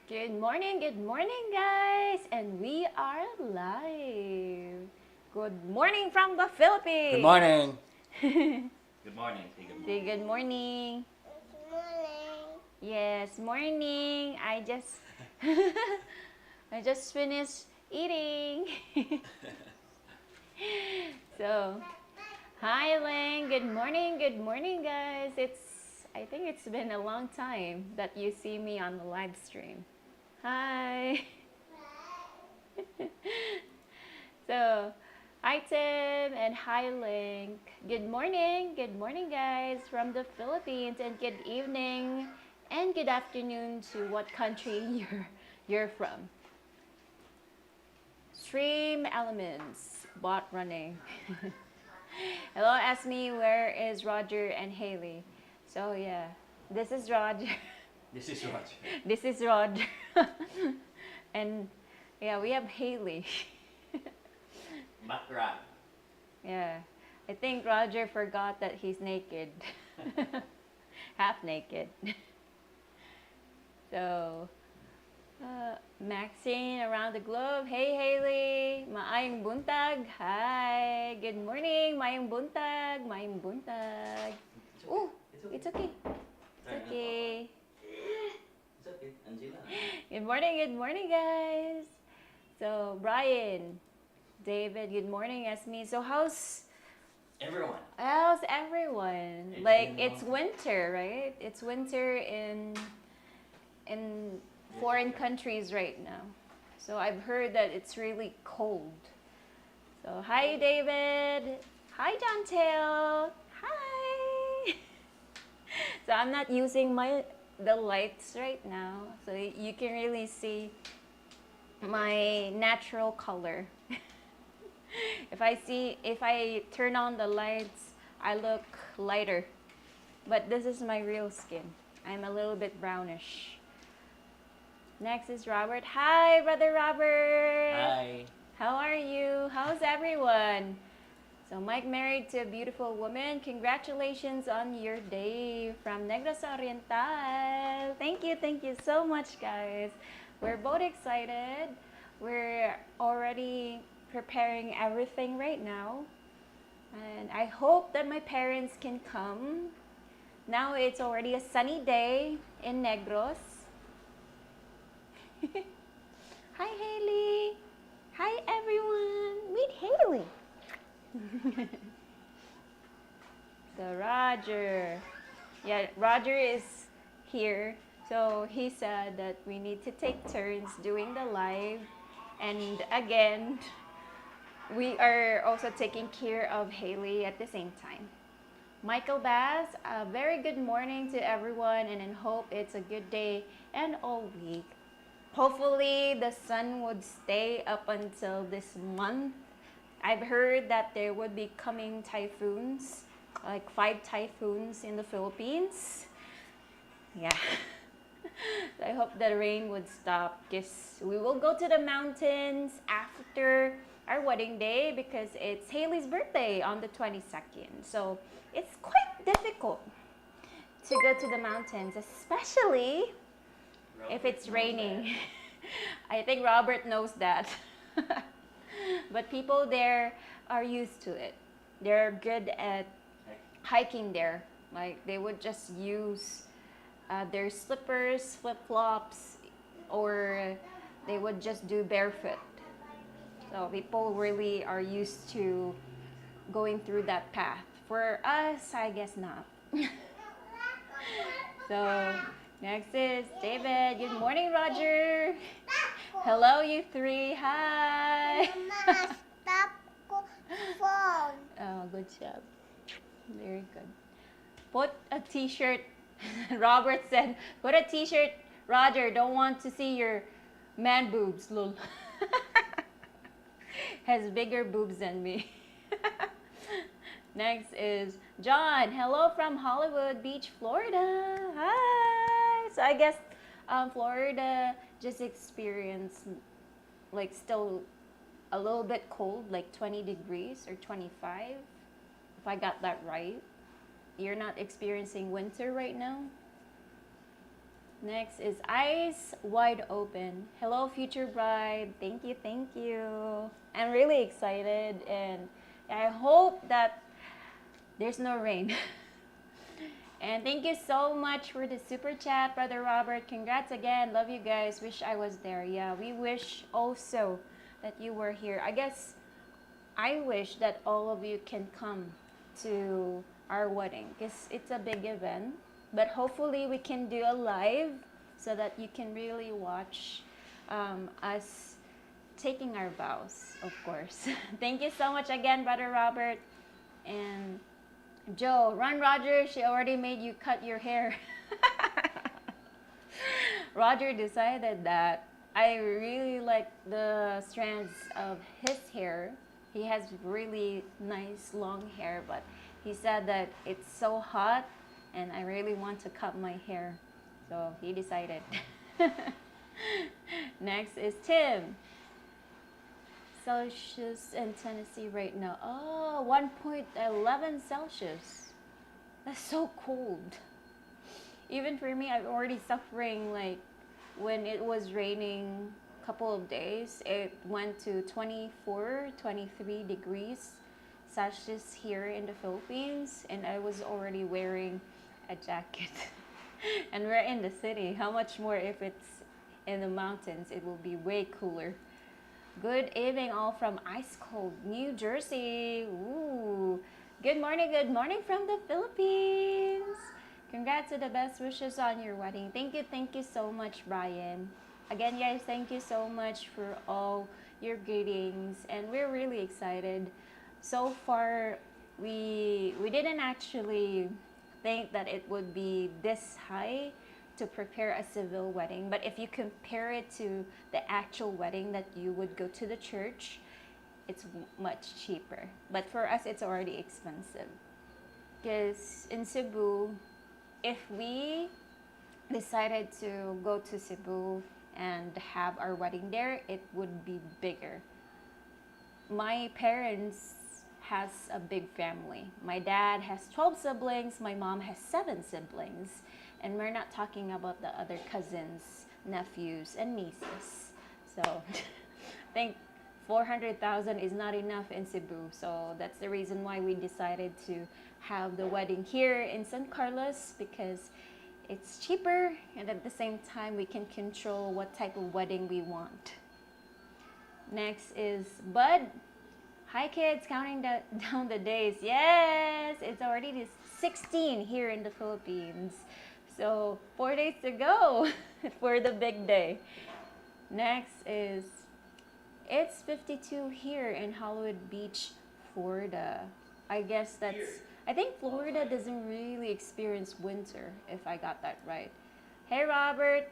good morning, guys, and we are live. Good morning from the Good Philippines. morning. Good morning. Say good Say morning. good morning. Yes, morning. I just finished eating. So, hi, Ling. Good morning, guys. I think it's been a long time that you see me on the live stream. Hi. So, hi Tim and hi Link. Good morning guys from the Philippines, and good evening and good afternoon to what country you're from. Stream Elements, bot running. Hello, Esme. Where is Roger and Haley? So yeah, this is Roger. This is Roger. This is Roger. And yeah, we have Haley. Background. Yeah, I think Roger forgot that he's naked. Half naked. So, Maxine around the globe. Hey Haley, maayong buntag. Hi, good morning. Maayong buntag. Maayong buntag. It's okay. Oh, It's okay. it's okay. It's okay. Angela. Good morning, guys. So, Brian, David, good morning, Esme. So, Everyone. how's everyone? It's Like, been it's long. winter, right? It's winter in foreign countries right now. So, I've heard that it's really cold. So, hi, David. Hi, John Tail. Hi. So, I'm not using the lights right now, so you can really see my natural color. If I turn on the lights, I look lighter. But this is my real skin. I'm a little bit brownish. Next is Robert. Hi, brother Robert. Hi. How are you? How's everyone? So Mike married to a beautiful woman. Congratulations on your day from Negros Oriental. Thank you so much, guys. We're both excited. We're already preparing everything right now. And I hope that my parents can come. Now it's already a sunny day in Negros. Hi, Haley. Hi, everyone. Meet Haley. So Roger. Yeah, Roger is here. So he said that we need to take turns doing the live. And again, we are also taking care of Haley at the same time. Michael Bass, a very good morning to everyone, and I hope it's a good day and all week. Hopefully, the sun would stay up until this month. I've heard that there would be coming typhoons, like 5 typhoons in the Philippines. Yeah. I hope the rain would stop because we will go to the mountains after our wedding day because it's Haley's birthday on the 22nd. So it's quite difficult to go to the mountains, especially if it's raining. I think Robert knows that. But people there are used to it. They're good at hiking there. Like they would just use their slippers, flip-flops, or they would just do barefoot. So people really are used to going through that path. For us, I guess not. So next is David. Good morning, Roger. Hello, you three. Hi. Mama, stop phone. Oh, good job. Very good. Put a t-shirt. Robert said, put a t-shirt. Roger, don't want to see your man boobs, lol. Has bigger boobs than me. Next is John. Hello from Hollywood Beach, Florida. Hi. So I guess Florida just experienced like still a little bit cold, like 20 degrees or 25, if I got that right. You're not experiencing winter right now? Next is eyes wide open. Hello, future bride. Thank you, thank you. I'm really excited, and I hope that there's no rain. And thank you so much for the super chat, Brother Robert. Congrats again. Love you guys. Wish I was there. Yeah, we wish also that you were here. I wish that all of you can come to our wedding because it's a big event. But hopefully we can do a live so that you can really watch us taking our vows, of course. Thank you so much again, Brother Robert. And Joe, run Roger, she already made you cut your hair. Roger decided that I really like the strands of his hair. He has really nice long hair, but he said that it's so hot and I really want to cut my hair. So he decided. Next is Tim. Celsius in Tennessee right now. Oh, 1.11 Celsius. That's so cold. Even for me, I'm already suffering. Like when it was raining a couple of days, it went to 24, 23 degrees Celsius here in the Philippines, and I was already wearing a jacket. And we're in the city. How much more if it's in the mountains? It will be way cooler. Good evening, all from ice cold New Jersey. Ooh. Good morning from the Philippines. Congrats to the best wishes on your wedding. Thank you so much, Brian. Again, guys, thank you so much for all your greetings, and we're really excited. So far, we didn't actually think that it would be this high to prepare a civil wedding, but if you compare it to the actual wedding that you would go to the church, it's much cheaper. But for us, it's already expensive. Because in Cebu, if we decided to go to Cebu and have our wedding there, it would be bigger. My parents has a big family. My dad has 12 siblings, my mom has 7 siblings. And we're not talking about the other cousins, nephews, and nieces. So I think 400,000 is not enough in Cebu. So that's the reason why we decided to have the wedding here in San Carlos, because it's cheaper and at the same time we can control what type of wedding we want. Next is Bud. Hi kids, counting down the days. Yes, it's already 16 here in the Philippines. So 4 days to go for the big day. Next is, it's 52 here in Hollywood Beach, Florida. I guess I think Florida doesn't really experience winter, if I got that right. Hey Robert,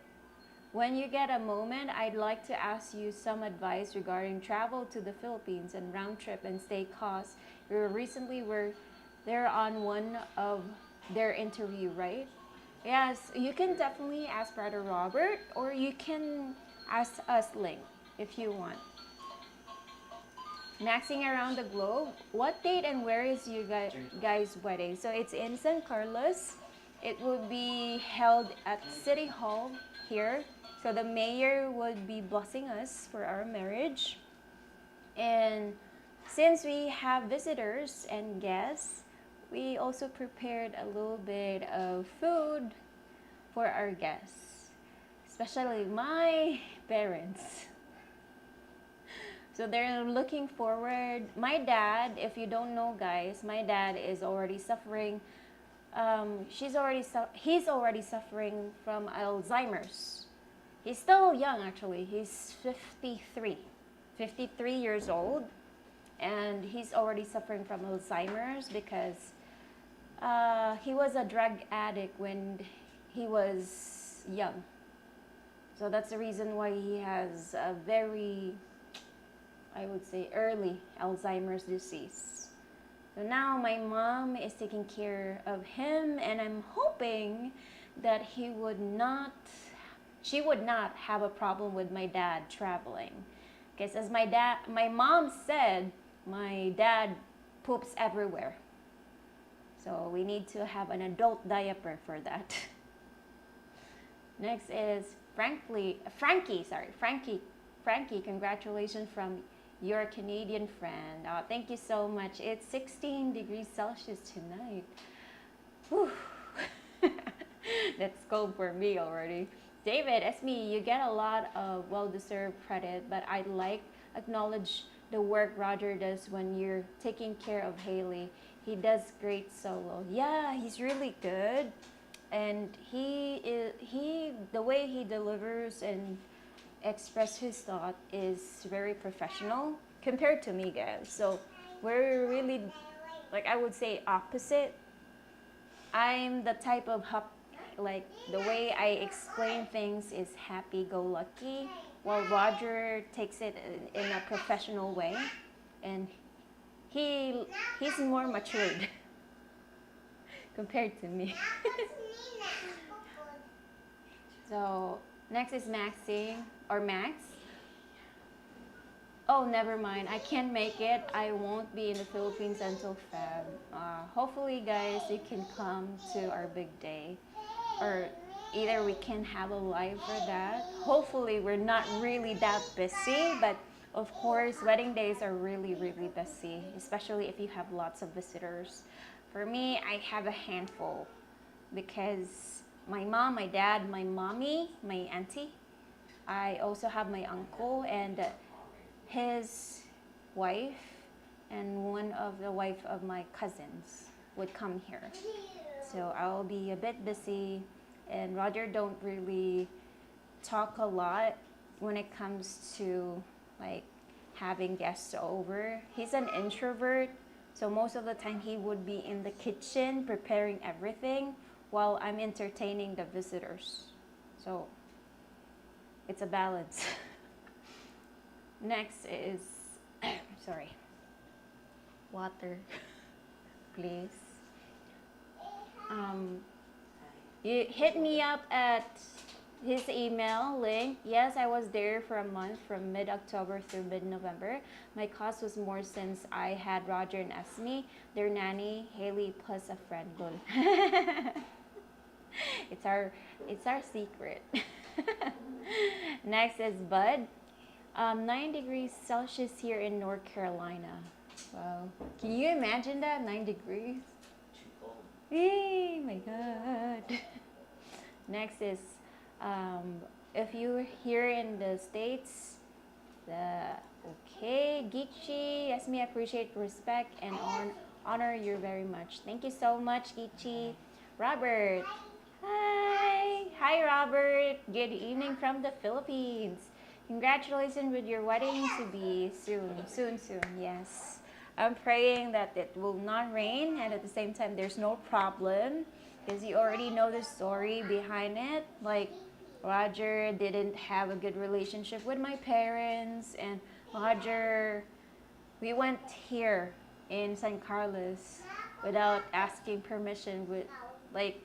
when you get a moment, I'd like to ask you some advice regarding travel to the Philippines and round trip and stay costs. You recently were there on one of their interview, right? Yes, you can definitely ask Brother Robert, or you can ask us Link if you want. Maxing around the globe. What date and where is you guys' wedding? So it's in San Carlos. It will be held at City Hall here. So the mayor would be blessing us for our marriage. And since we have visitors and guests, we also prepared a little bit of food for our guests, especially my parents. So they're looking forward. My dad, if you don't know guys, my dad is already suffering. He's already suffering from Alzheimer's. He's still young actually. He's 53 years old. And he's already suffering from Alzheimer's because he was a drug addict when he was young. So that's the reason why he has a very, I would say, early Alzheimer's disease. So now my mom is taking care of him, and I'm hoping that she would not have a problem with my dad traveling. Because as my mom said, my dad poops everywhere. So we need to have an adult diaper for that. Next is Frankie, congratulations from your Canadian friend. Thank you so much. It's 16 degrees Celsius tonight. Whew. That's cold for me already. David, Esme, you get a lot of well-deserved credit, but I'd like acknowledge the work Roger does when you're taking care of Haley. He does great solo. Yeah, he's really good, and the way he delivers and express his thought is very professional compared to me, guys. So we're really, like, I would say opposite. I'm the type of like, the way I explain things is happy-go-lucky, while Roger takes it in a professional way, and he's more matured compared to me. So next is Maxine or Max. Oh, never mind. I can't make it. I won't be in the Philippines until Feb. Hopefully, guys, you can come to our big day, or either we can have a live for that. Hopefully, we're not really that busy, but of course, wedding days are really, really busy, especially if you have lots of visitors. For me, I have a handful because my mom, my dad, my mommy, my auntie. I also have my uncle and his wife, and one of the wife of my cousins would come here. So I'll be a bit busy, and Roger don't really talk a lot when it comes to like having guests over. He's an introvert, so most of the time he would be in the kitchen preparing everything while I'm entertaining the visitors. So it's a balance. Next is sorry, water, please. You hit me up at his email link. Yes, I was there for a month from mid-October through mid-November. My cost was more since I had Roger and Esme, their nanny, Haley, plus a friend. It's our secret. Next is Bud. 9 degrees Celsius here in North Carolina. Wow. Can you imagine that? 9 degrees? Hey, my God. Next is, if you're here in the States, okay, Gichi, Esme, appreciate, respect, and honor you very much. Thank you so much, Gichi. Robert. Hi. Hi, Robert. Good evening from the Philippines. Congratulations with your wedding to be soon, yes. I'm praying that it will not rain, and at the same time there's no problem, because you already know the story behind it. Like, Roger didn't have a good relationship with my parents, and Roger, we went here in San Carlos without asking permission. With, like,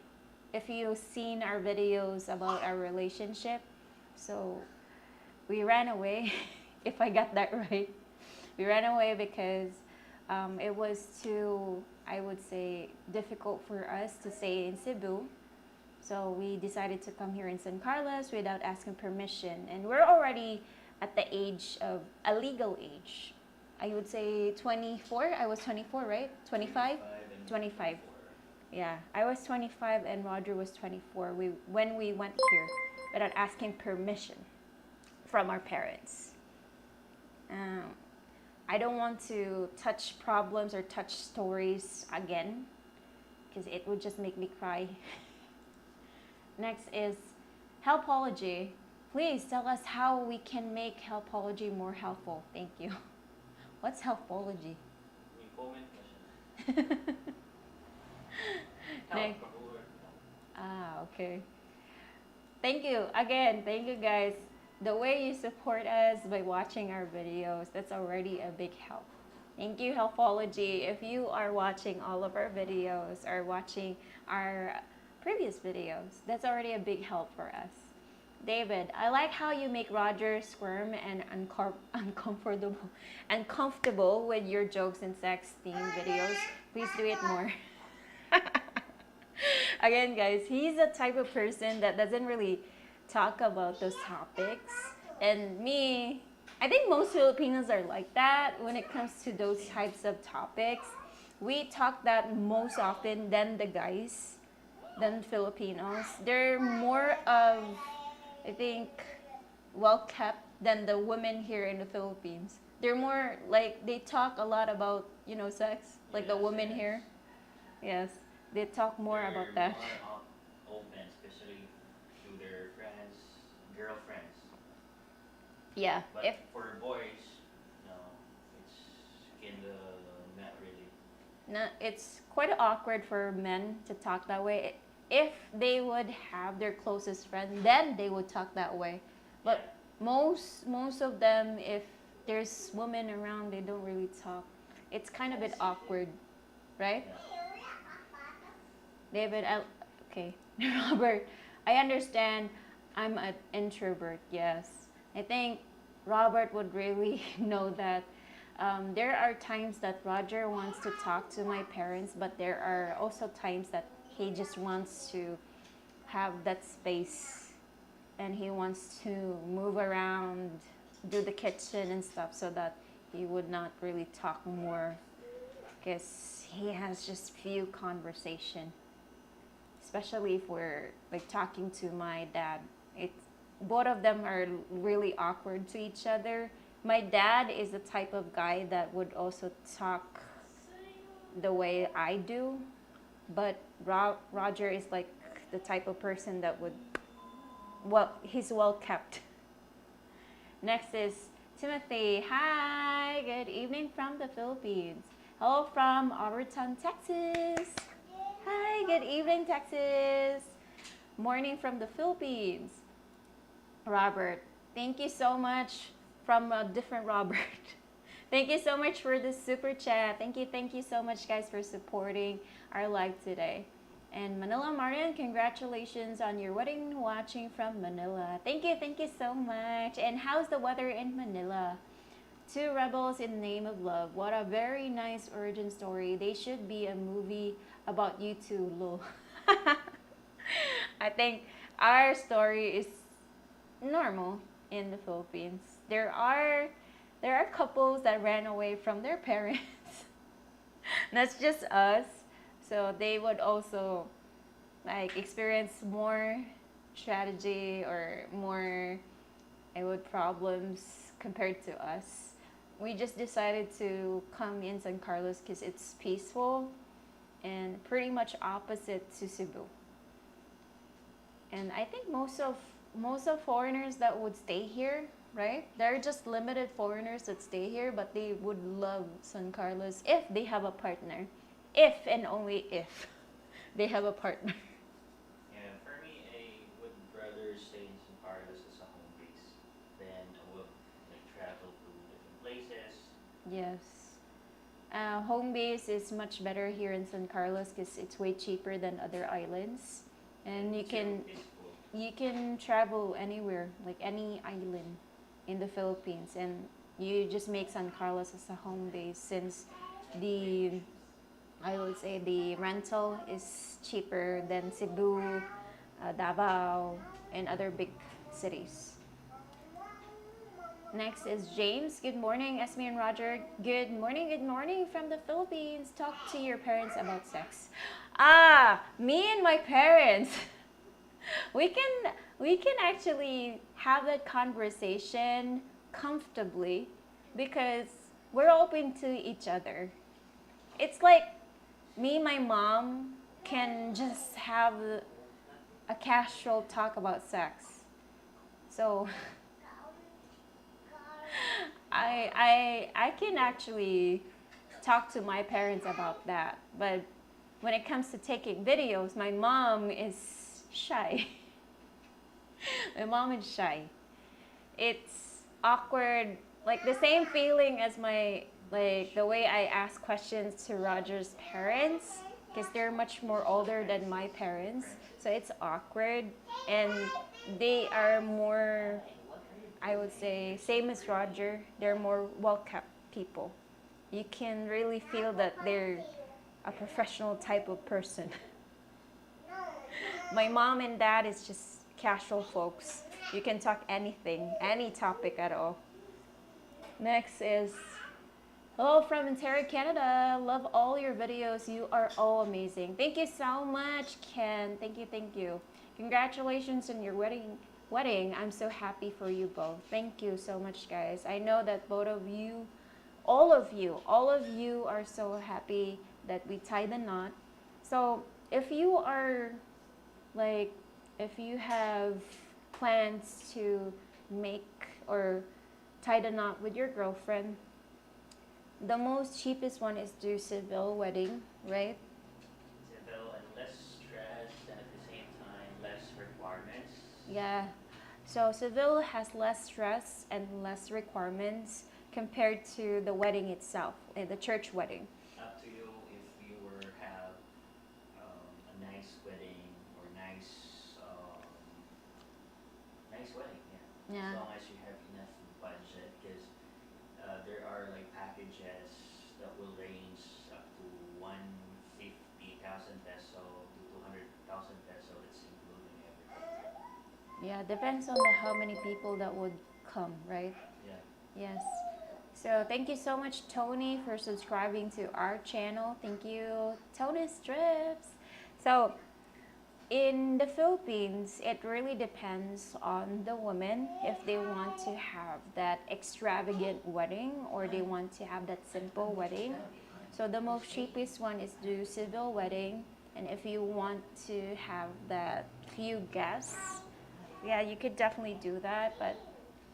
if you've seen our videos about our relationship, so we ran away, if I got that right. We ran away because it was too, I would say, difficult for us to stay in Cebu. So we decided to come here in San Carlos without asking permission. And we're already at the age of a legal age. I would say 24. I was 24, right? 25? 25. Yeah, I was 25 and Roger was 24 when we went here without asking permission from our parents. I don't want to touch problems or touch stories again, because it would just make me cry. Next is helpology. Please tell us how we can make helpology more helpful. Thank you. What's helpology? Next. Okay. Thank you again. Thank you, guys. The way you support us by watching our videos, that's already a big help. Thank you, Helpology. If you are watching all of our videos or watching our previous videos, that's already a big help for us. David, I like how you make Roger squirm and uncomfortable with your jokes and sex theme videos. Please do it more. Again, guys, he's the type of person that doesn't really talk about those topics. And me, I think most Filipinos are like that when it comes to those types of topics. We talk that most often than the guys, than Filipinos. They're more of, I think, well kept than the women here in the Philippines. They're more like they talk a lot about, sex, like the Yes, women yes. here. Yes, they talk more They're about that. more open, especially to their friends, girlfriends. Yeah, But if for boys, no, it's kinda not really. no, it's quite awkward for men to talk that way. If they would have their closest friend, then they would talk that way. But most of them, if there's women around, they don't really talk. It's kind of a bit awkward, right? Yeah. David, okay, Robert, I understand. I'm an introvert. Yes, I think Robert would really know that. There are times that Roger wants to talk to my parents, but there are also times that he just wants to have that space and he wants to move around, do the kitchen and stuff so that he would not really talk more because he has just few conversation, especially if we're like talking to my dad. It's both of them are really awkward to each other. My dad is the type of guy that would also talk the way I do, but Roger is like the type of person that would, well, he's well kept. Next is Timothy. Hi, good evening from the Philippines. Hello from Overton, Texas. Hi, good evening, Texas. Morning from the Philippines. Robert, thank you so much from a different Robert. Thank you so much for the super chat. Thank you so much, guys, for supporting our live today. And Manila Marian, congratulations on your wedding watching from Manila. Thank you so much. And how's the weather in Manila? Two rebels in the name of love. What a very nice origin story. They should be a movie about you two, lol. I think our story is normal in the Philippines. There are couples that ran away from their parents. That's just us. So they would also like experience more strategy or more I would problems compared to us. We just decided to come in San Carlos because it's peaceful and pretty much opposite to Cebu. And I think most of foreigners that would stay here, right? There are just limited foreigners that stay here, but they would love San Carlos if they have a partner. If and only if they have a partner. Yeah, for me, I would rather stay in San Carlos as a home base than I would like travel to different places. Yes. Home base is much better here in San Carlos because it's way cheaper than other islands, and you It's can peaceful. you can travel anywhere, like any island in the Philippines, and you just make San Carlos as a home base since the I would say the rental is cheaper than Cebu, Davao, and other big cities. Next is James. Good morning, Esme and Roger. Good morning from the Philippines. Talk to your parents about sex. Me and my parents. We can actually have that conversation comfortably because we're open to each other. It's like me, my mom can just have a casual talk about sex. So I can actually talk to my parents about that. But when it comes to taking videos, my mom is shy. My mom is shy. It's awkward, like the same feeling as like the way I ask questions to Roger's parents because they're much more older than my parents. So it's awkward and they are more, I would say, same as Roger, they're more well-kept people. You can really feel that they're a professional type of person. My mom and dad is just casual folks. You can talk anything, any topic at all. Next is hello from Ontario, Canada. Love all your videos. You are all amazing. Thank you so much, Ken. Thank you, thank you. Congratulations on your wedding. I'm so happy for you both. Thank you so much, guys. I know that both of you, all of you are so happy that we tied the knot. So if you are like, if you have plans to make or tie the knot with your girlfriend, the most cheapest one is do civil wedding, right? Civil and less stress, and at the same time less requirements. Yeah. So civil has less stress and less requirements compared to the wedding itself, the church wedding. Up to you if you were have a nice wedding or nice wedding, yeah. Yeah. As long as you have enough budget, because there are like packages that will range up to 150,000 peso to 200,000 peso. It's including everything. Yeah, depends on how many people that would come, right? Yeah. Yes. So thank you so much, Tony, for subscribing to our channel. Thank you, Tony Strips. So in the Philippines, it really depends on the woman if they want to have that extravagant wedding or they want to have that simple wedding. So the most cheapest one is do civil wedding, and if you want to have that few guests, yeah, you could definitely do that. But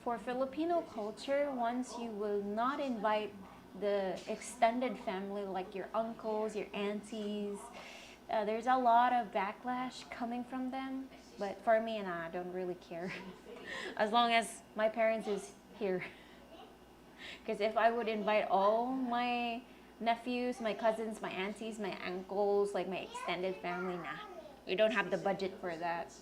for Filipino culture, once you will not invite the extended family like your uncles, your aunties, there's a lot of backlash coming from them. But for me, and I don't really care as long as my parents is here. Because if I would invite all my nephews, my cousins, my aunties, my uncles, like my extended family, nah, we don't have the budget for that.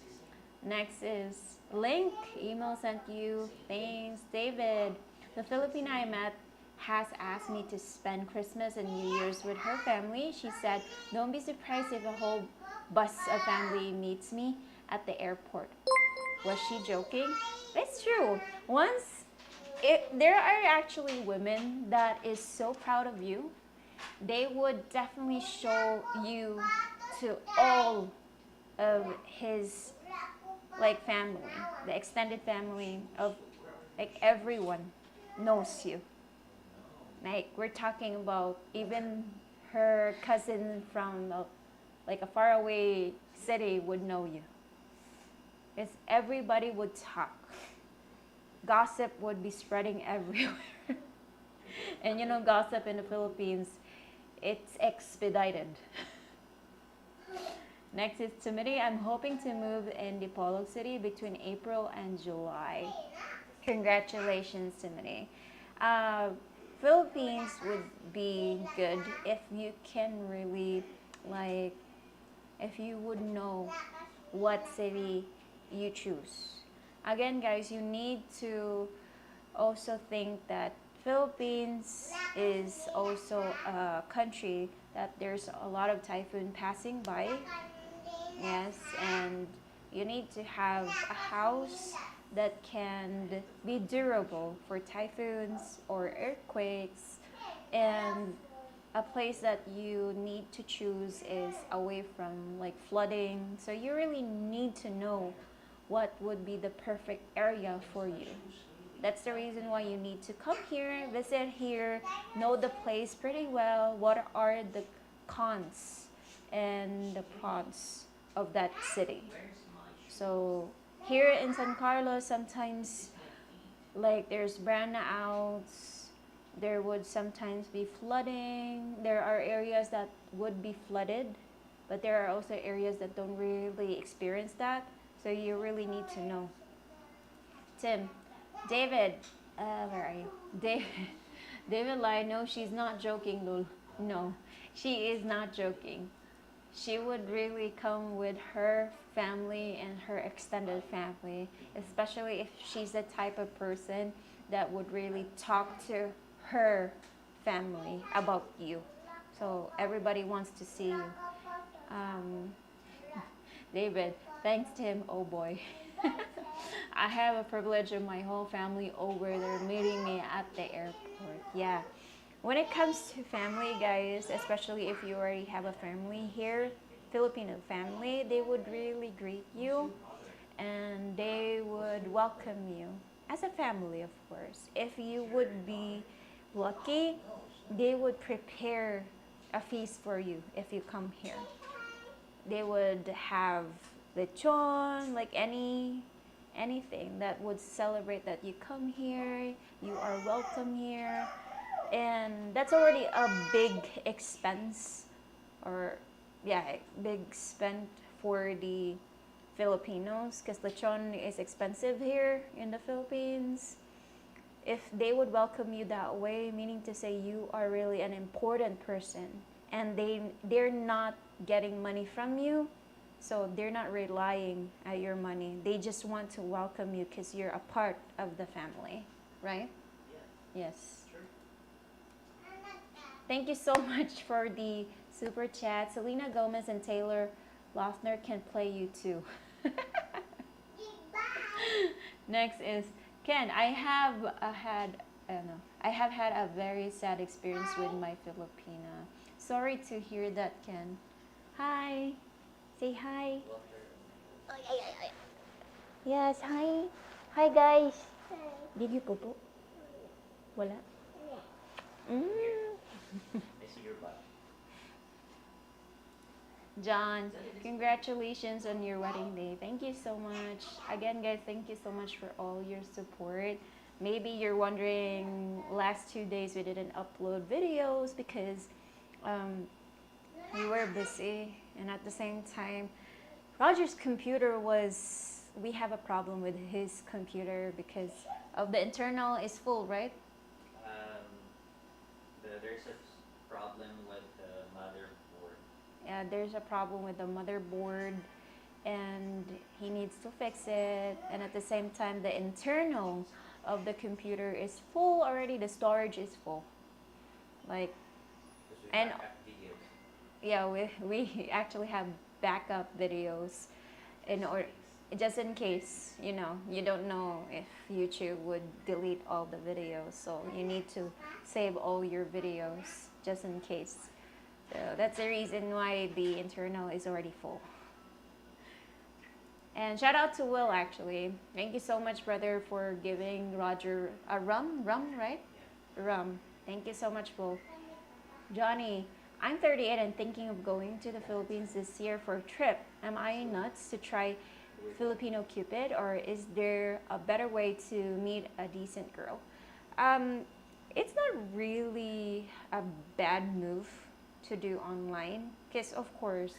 Next is Link. Email sent you. Thanks, David. The Filipina I met has asked me to spend Christmas and New Year's with her family. She said, don't be surprised if a whole bus of family meets me at the airport. Was she joking? It's true. There are actually women that is so proud of you. They would definitely show you to all of his like family, the extended family of like everyone knows you. Like we're talking about even her cousin from like a faraway city would know you. It's everybody would talk. Gossip would be spreading everywhere. And you know, gossip in the Philippines, it's expedited. Next is Timothy. I'm hoping to move in Dipolog City between April and July. Congratulations, Timothy. Philippines would be good if you can really, like, if you would know what city you choose. Again, guys, you need to also think that Philippines is also a country that there's a lot of typhoon passing by. Yes, and you need to have a house that can be durable for typhoons or earthquakes, and a place that you need to choose is away from like flooding. So you really need to know what would be the perfect area for you. That's the reason why you need to come here, visit here, know the place pretty well. What are the cons and the pros of that city? So here in San Carlos, sometimes like there's brownouts, there would sometimes be flooding. There are areas that would be flooded, but there are also areas that don't really experience that. So you really need to know. Tim, David, where are you? David, David Lai, no, she's not joking, Lul. No, she is not joking. She would really come with her family and her extended family, especially if she's the type of person that would really talk to her family about you. So everybody wants to see you. David, thanks to him, oh boy. I have a privilege of my whole family over there meeting me at the airport. Yeah. When it comes to family, guys, especially if you already have a family here, Filipino family, they would really greet you and they would welcome you as a family, of course. If you would be lucky, they would prepare a feast for you if you come here. They would have lechon, like anything that would celebrate that you come here, you are welcome here, and that's already a big expense, or yeah, big spend for the Filipinos because lechon is expensive here in the Philippines. If they would welcome you that way, meaning to say you are really an important person and they're not getting money from you, so they're not relying at your money. They just want to welcome you because you're a part of the family, right? Yeah. Yes. Sure. Thank you so much for the super chat. Selena Gomez and Taylor Lautner can play you too. Next is Ken. I have had a very sad experience with my Filipina. Sorry to hear that, Ken. Hi. Say hi. Yes, hi. Hi, guys. Did you popo? Wala? Mm. I see your butt. John, congratulations on your wedding day. Thank you so much. Again, guys, thank you so much for all your support. Maybe you're wondering, last 2 days we didn't upload videos because we were busy, and at the same time, Roger's computer we have a problem with his computer because of the internal is full, right? There's a problem with the motherboard. Yeah, there's a problem with the motherboard and he needs to fix it, and at the same time the internal of the computer is full already, the storage is full, like, Because we and backup videos. yeah, we actually have backup videos in order, just in case, you don't know if YouTube would delete all the videos, so you need to save all your videos just in case. So that's the reason why the internal is already full. And shout out to Will, actually. Thank you so much, brother, for giving Roger a rum, right? Yeah. Rum. Thank you so much, Will. Johnny, I'm 38 and thinking of going to the Philippines this year for a trip. Am I nuts to try Filipino Cupid, or is there a better way to meet a decent girl? It's not really a bad move to do online because, of course,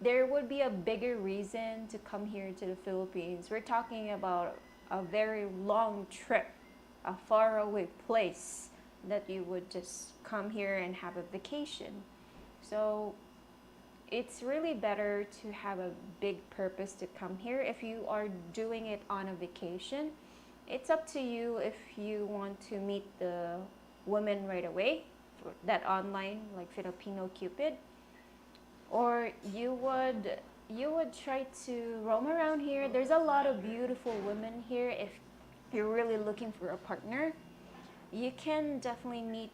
there would be a bigger reason to come here to the Philippines. We're talking about a very long trip, a faraway place that you would just come here and have a vacation. So it's really better to have a big purpose to come here. If you are doing it on a vacation, it's up to you if you want to meet the woman right away, that online, like Filipino Cupid, or you would try to roam around here. There's a lot of beautiful women here. If you're really looking for a partner, you can definitely meet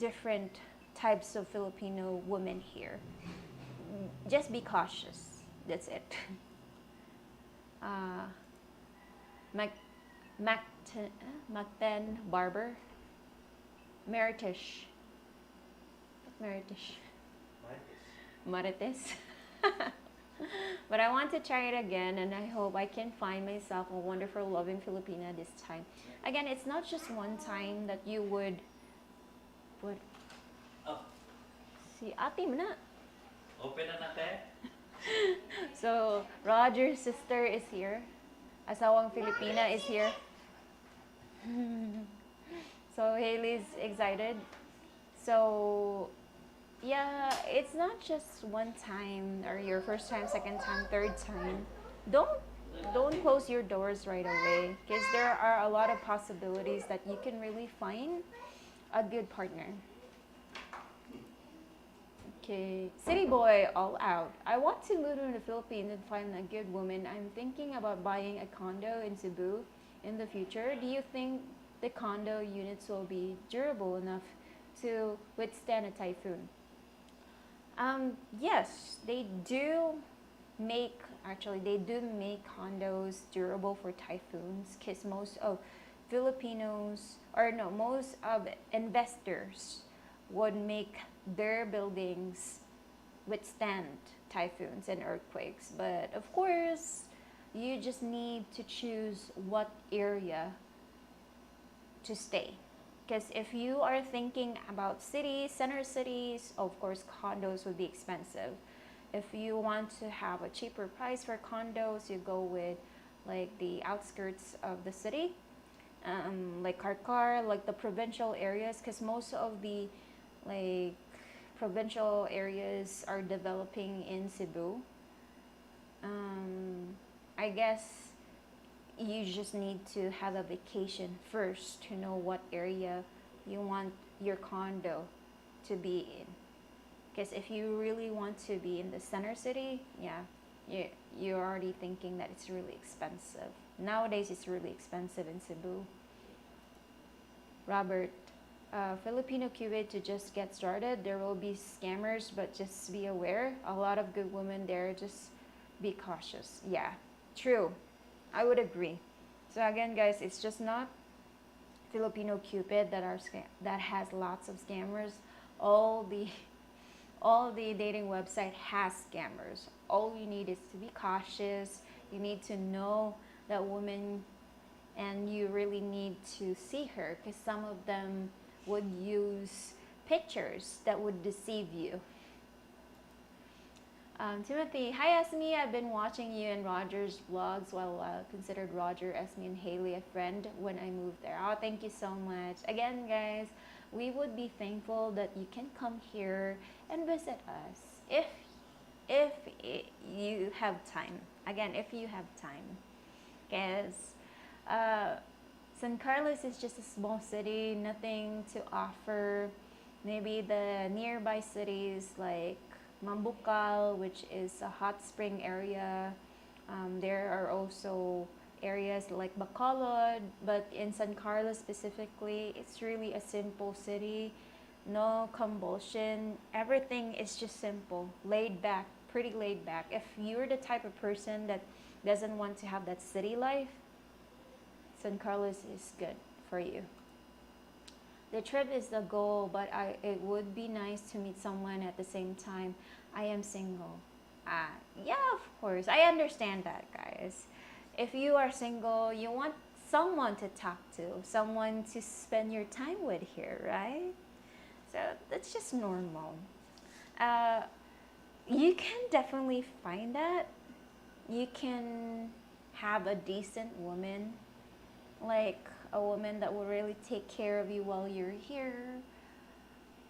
different types of Filipino women here. Just be cautious. That's it. Mac Macten Barber, Maritish. Marites. But I want to try it again, and I hope I can find myself a wonderful, loving Filipina this time. Again, it's not just one time that you would. What? Oh, Si ate mo na. open na natin. So, Roger's sister is here. Asawang Filipina is here. So, Haley's excited. So, yeah, it's not just one time or your first time, second time, third time. Don't close your doors right away because there are a lot of possibilities that you can really find a good partner. Okay, city boy all out. I want to move to the Philippines and find a good woman. I'm thinking about buying a condo in Cebu in the future. Do you think the condo units will be durable enough to withstand a typhoon? Yes, they do make they do make condos durable for typhoons because most of Filipinos or no most of investors would make their buildings withstand typhoons and earthquakes. But of course, you just need to choose what area to stay. Because if you are thinking about cities, center cities, of course, condos would be expensive. If you want to have a cheaper price for condos, you go with like the outskirts of the city, like Karkar, like the provincial areas, because most of the like provincial areas are developing in Cebu. Um, I guess you just need to have a vacation first to know what area you want your condo to be in. Because if you really want to be in the center city, yeah, you're already thinking that it's really expensive. Nowadays, it's really expensive in Cebu. Robert, Filipino Cubit to just get started. There will be scammers, but just be aware. A lot of good women there. Just be cautious. Yeah, true. I would agree. So again, guys, it's just not Filipino Cupid that has lots of scammers. All the all the dating website has scammers. All you need is to be cautious. You need to know that woman and you really need to see her because some of them would use pictures that would deceive you. Timothy, hi Esme, I've been watching you and Roger's vlogs while considered Roger, Esme, and Haley a friend when I moved there. Oh, thank you so much. Again, guys, we would be thankful that you can come here and visit us if you have time. Again, if you have time, because San Carlos is just a small city, nothing to offer. Maybe the nearby cities like Mambucal, which is a hot spring area. There are also areas like Bacolod, but in San Carlos specifically, it's really a simple city. No convulsion. Everything is just simple, laid back, pretty laid back. If you're the type of person that doesn't want to have that city life, San Carlos is good for you. The trip is the goal, but it would be nice to meet someone at the same time. I am single. Yeah, of course. I understand that, guys. If you are single, you want someone to talk to, someone to spend your time with here, right? So that's just normal. Uh, you can definitely find that. You can have a decent woman, like a woman that will really take care of you while you're here.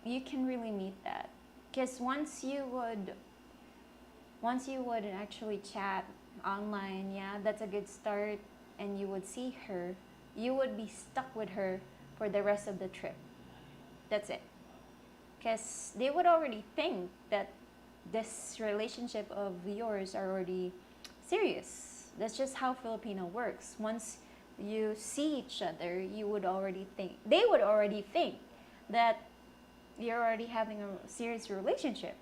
You can really meet that. Because once you would actually chat online, yeah, that's a good start, and you would see her, you would be stuck with her for the rest of the trip. That's it. Because they would already think that this relationship of yours are already serious. That's just how Filipino works. Once you see each other, they would already think that you're already having a serious relationship.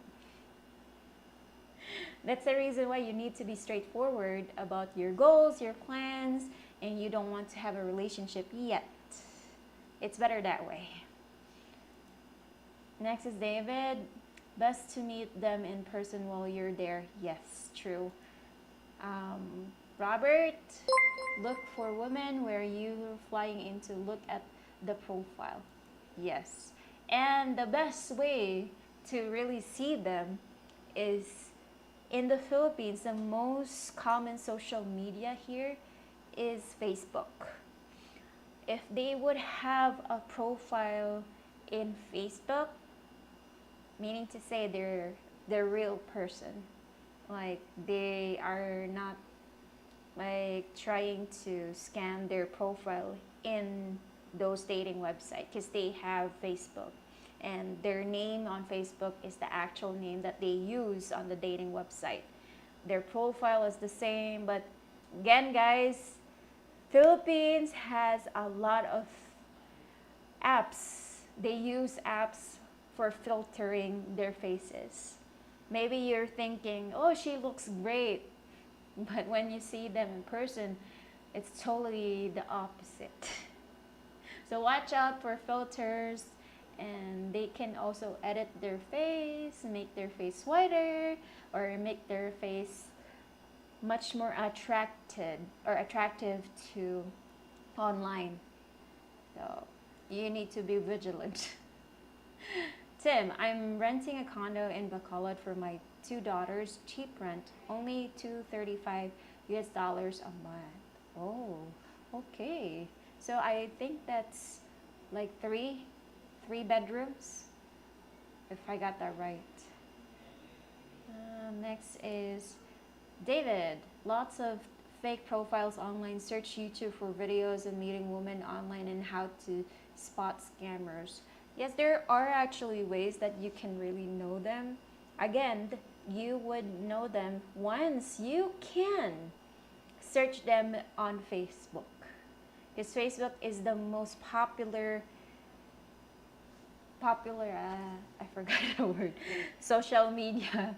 That's the reason why you need to be straightforward about your goals, your plans, and you don't want to have a relationship yet. It's better that way. Next is David. Best to meet them in person while you're there. Yes, true. Robert, look for women where you're flying in to look at the profile. Yes. And the best way to really see them is in the Philippines, the most common social media here is Facebook. If they would have a profile in Facebook, meaning to say they're real person, like they are not like trying to scam their profile in those dating websites because they have Facebook and their name on Facebook is the actual name that they use on the dating website. Their profile is the same, but again, guys, Philippines has a lot of apps. They use apps for filtering their faces. Maybe you're thinking, oh, she looks great. But when you see them in person, it's totally the opposite. So watch out for filters, and they can also edit their face, make their face whiter, or make their face much more attractive to online. So you need to be vigilant. Tim, I'm renting a condo in Bacolod for my two daughters. Cheap rent, only $235 a month. Oh, okay. So I think that's like three bedrooms, if I got that right. Next is David. Lots of fake profiles online. Search YouTube for videos and meeting women online and how to spot scammers. Yes, there are actually ways that you can really know them. Again, you would know them once you can search them on Facebook. Because Facebook is the most popular I forgot the word, social media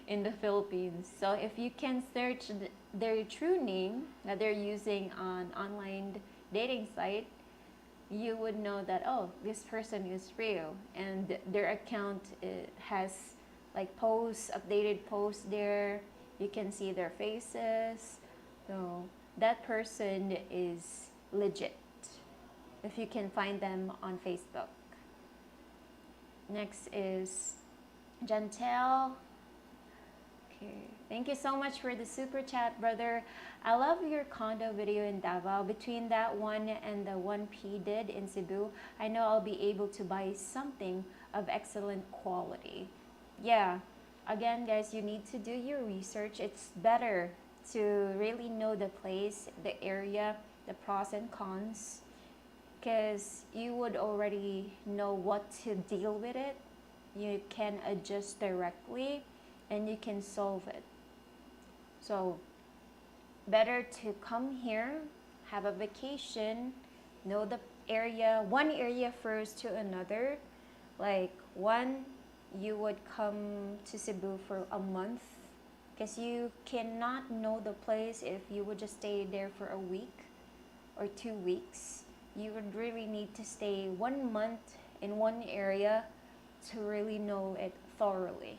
in the Philippines. So if you can search their true name that they're using on online dating site, you would know that, oh, this person is real, and their account has like updated posts there. You can see their faces. So that person is legit if you can find them on Facebook. Next is Jantel. Okay, thank you so much for the super chat, brother. I love your condo video in Davao. Between that one and the one P did in Cebu, I know I'll be able to buy something of excellent quality. Yeah, again, guys, you need to do your research. It's better to really know the place, the area, the pros and cons, because you would already know what to deal with it. You can adjust directly and you can solve it. So better to come here, have a vacation, know the area, one area first to another. Like one, you would come to Cebu for a month, because you cannot know the place if you would just stay there for a week or 2 weeks. You would really need to stay 1 month in one area to really know it thoroughly.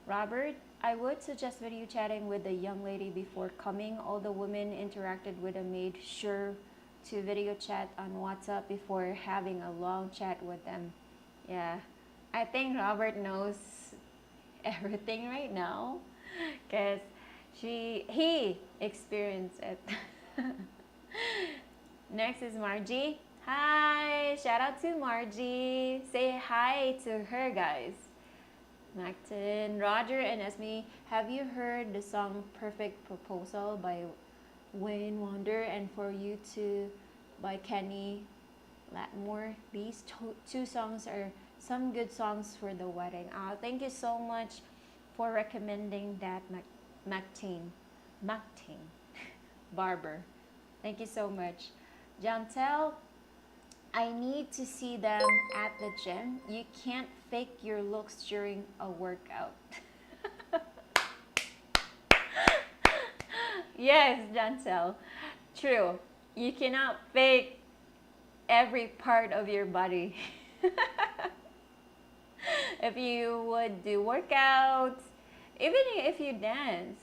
Robert, I would suggest video chatting with the young lady before coming. All the women interacted with a maid sure to video chat on WhatsApp before having a long chat with them. Yeah, I think Robert knows everything right now because he experienced it. Next is Margie. Hi, shout out to Margie. Say hi to her, guys. Macton, Roger&Ismi, have you heard the song Perfect Proposal by Wayne Wonder and For You To by Kenny Latmore? These two songs are some good songs for the wedding. Thank you so much for recommending that, Mactin Barber. Thank you so much. Jantel, I need to see them at the gym. You can't fake your looks during a workout. Yes, Jantel. True. You cannot fake every part of your body. If you would do workouts, even if you dance,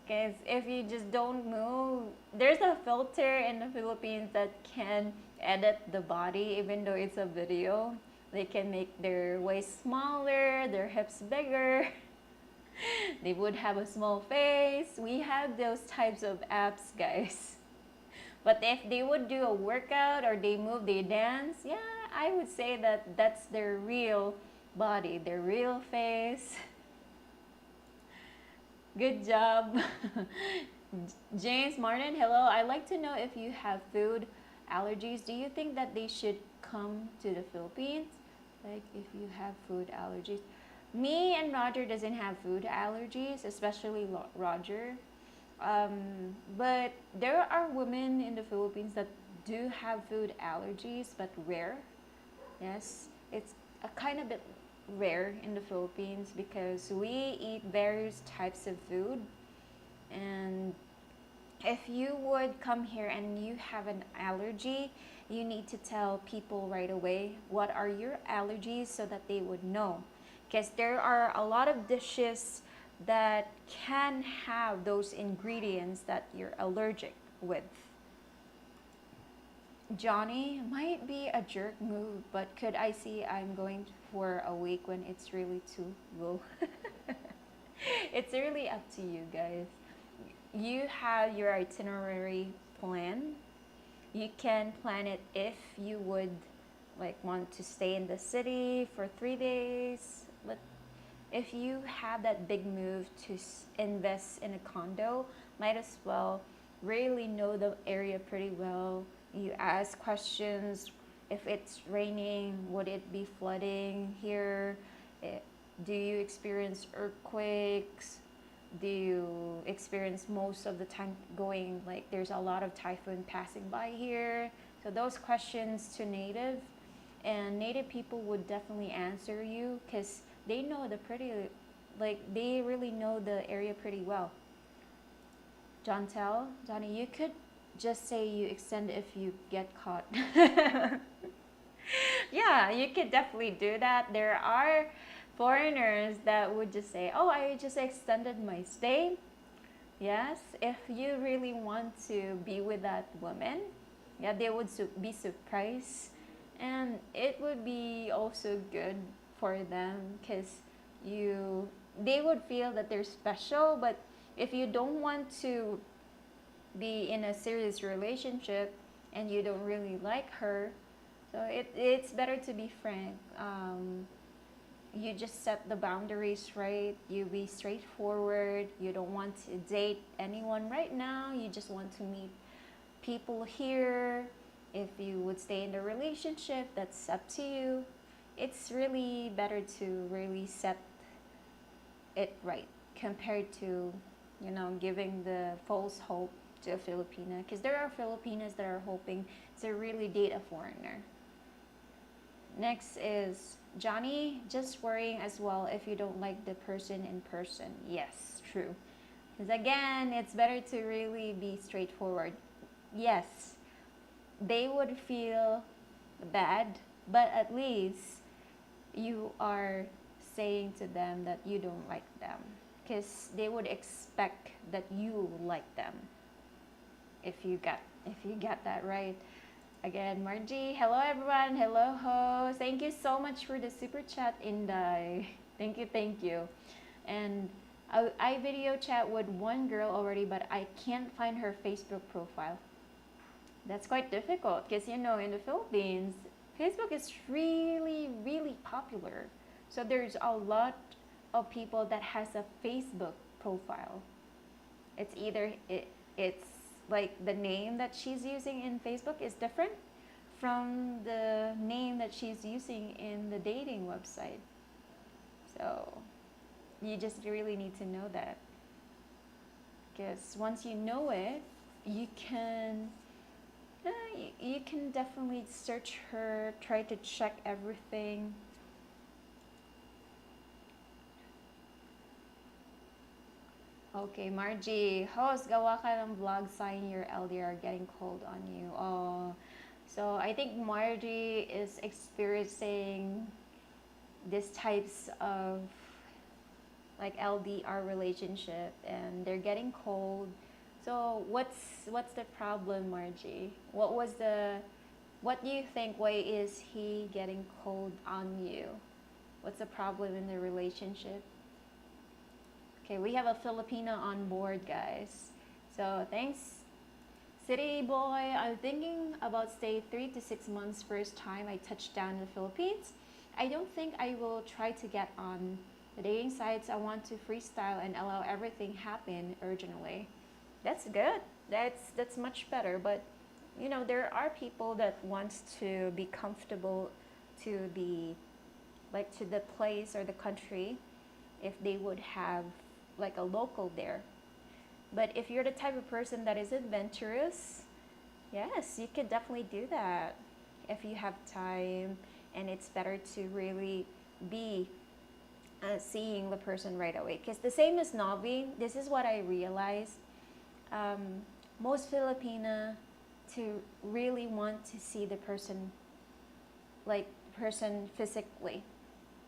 because if you just don't move, there's a filter in the Philippines that can edit the body even though it's a video. They can make their waist smaller, their hips bigger. They would have a small face. We have those types of apps, guys. But if they would do a workout or they move, they dance, yeah, I would say that that's their real body, their real face. Good job. James Martin, hello. I'd like to know if you have food allergies. Do you think that they should come to the Philippines, like if you have food allergies. Me and Roger doesn't have food allergies, especially Roger. But there are women in the Philippines that do have food allergies, but rare. Yes, it's a kind of bit rare in the Philippines because we eat various types of food. And if you would come here and you have an allergy, you need to tell people right away what are your allergies so that they would know. Because there are a lot of dishes that can have those ingredients that you're allergic with. Johnny might be a jerk move, but could I see I'm going for a week when it's really too low? It's really up to you guys. You have your itinerary plan. You can plan it if you would like want to stay in the city for 3 days. But if you have that big move to invest in a condo, might as well really know the area pretty well. You ask questions. If it's raining, would it be flooding here? Do you experience earthquakes? Do you experience most of the time going like there's a lot of typhoon passing by here? So those questions to native, and native people would definitely answer you because they know the pretty, like they really know the area pretty well. Johnny, you could just say you extend if you get caught. Yeah, you could definitely do that. There are foreigners that would just say, "Oh, I just extended my stay." Yes, if you really want to be with that woman, yeah, they would be surprised, and it would be also good for them because they would feel that they're special. But if you don't want to be in a serious relationship and you don't really like her, so it's better to be frank. You just set the boundaries right. You be straightforward. You don't want to date anyone right now. You just want to meet people here. If you would stay in the relationship, that's up to you. It's really better to really set it right compared to, giving the false hope to a Filipina. Because there are Filipinas that are hoping to really date a foreigner. Next is Johnny, just worrying as well if you don't like the person in person. Yes, true. Because again, it's better to really be straightforward. Yes, they would feel bad, but at least you are saying to them that you don't like them. Because they would expect that you like them if you get that right. Again, Margie, hello everyone, hello host. Thank you so much for the super chat, Inday. Thank you. And I video chat with one girl already, but I can't find her Facebook profile. That's quite difficult because in the Philippines, Facebook is really, really popular. So there's a lot of people that has a Facebook profile. It's either it's like the name that she's using in Facebook is different from the name that she's using in the dating website. So you just really need to know that. Because once you know it, you can definitely search her, try to check everything. Okay, Margie, host, gawa ka ng vlog sign your LDR getting cold on you. Oh, so I think Margie is experiencing these types of like LDR relationship and they're getting cold. So what's the problem, Margie? What do you think? Why is he getting cold on you? What's the problem in the relationship? Okay, we have a Filipino on board, guys. So thanks, City Boy. I'm thinking about stay 3 to 6 months first time I touch down in the Philippines. I don't think I will try to get on the dating sites. I want to freestyle and allow everything happen urgently. That's good. That's much better. But there are people that wants to be comfortable to the like to the place or the country if they would have like a local there. But if you're the type of person that is adventurous, yes, you could definitely do that if you have time, and it's better to really be seeing the person right away. Because the same as Novi, this is what I realized. Um, Most Filipina to really want to see the person, like person physically.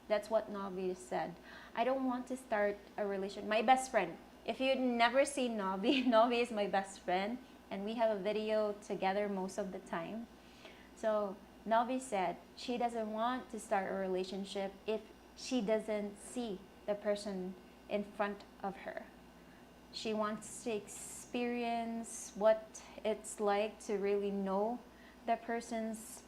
That's what Novi said. I don't want to start a relation. My best friend. If you'd never seen Novi, Novi is my best friend, and we have a video together most of the time. So Novi said she doesn't want to start a relationship if she doesn't see the person in front of her. She wants to experience what it's like to really know the person's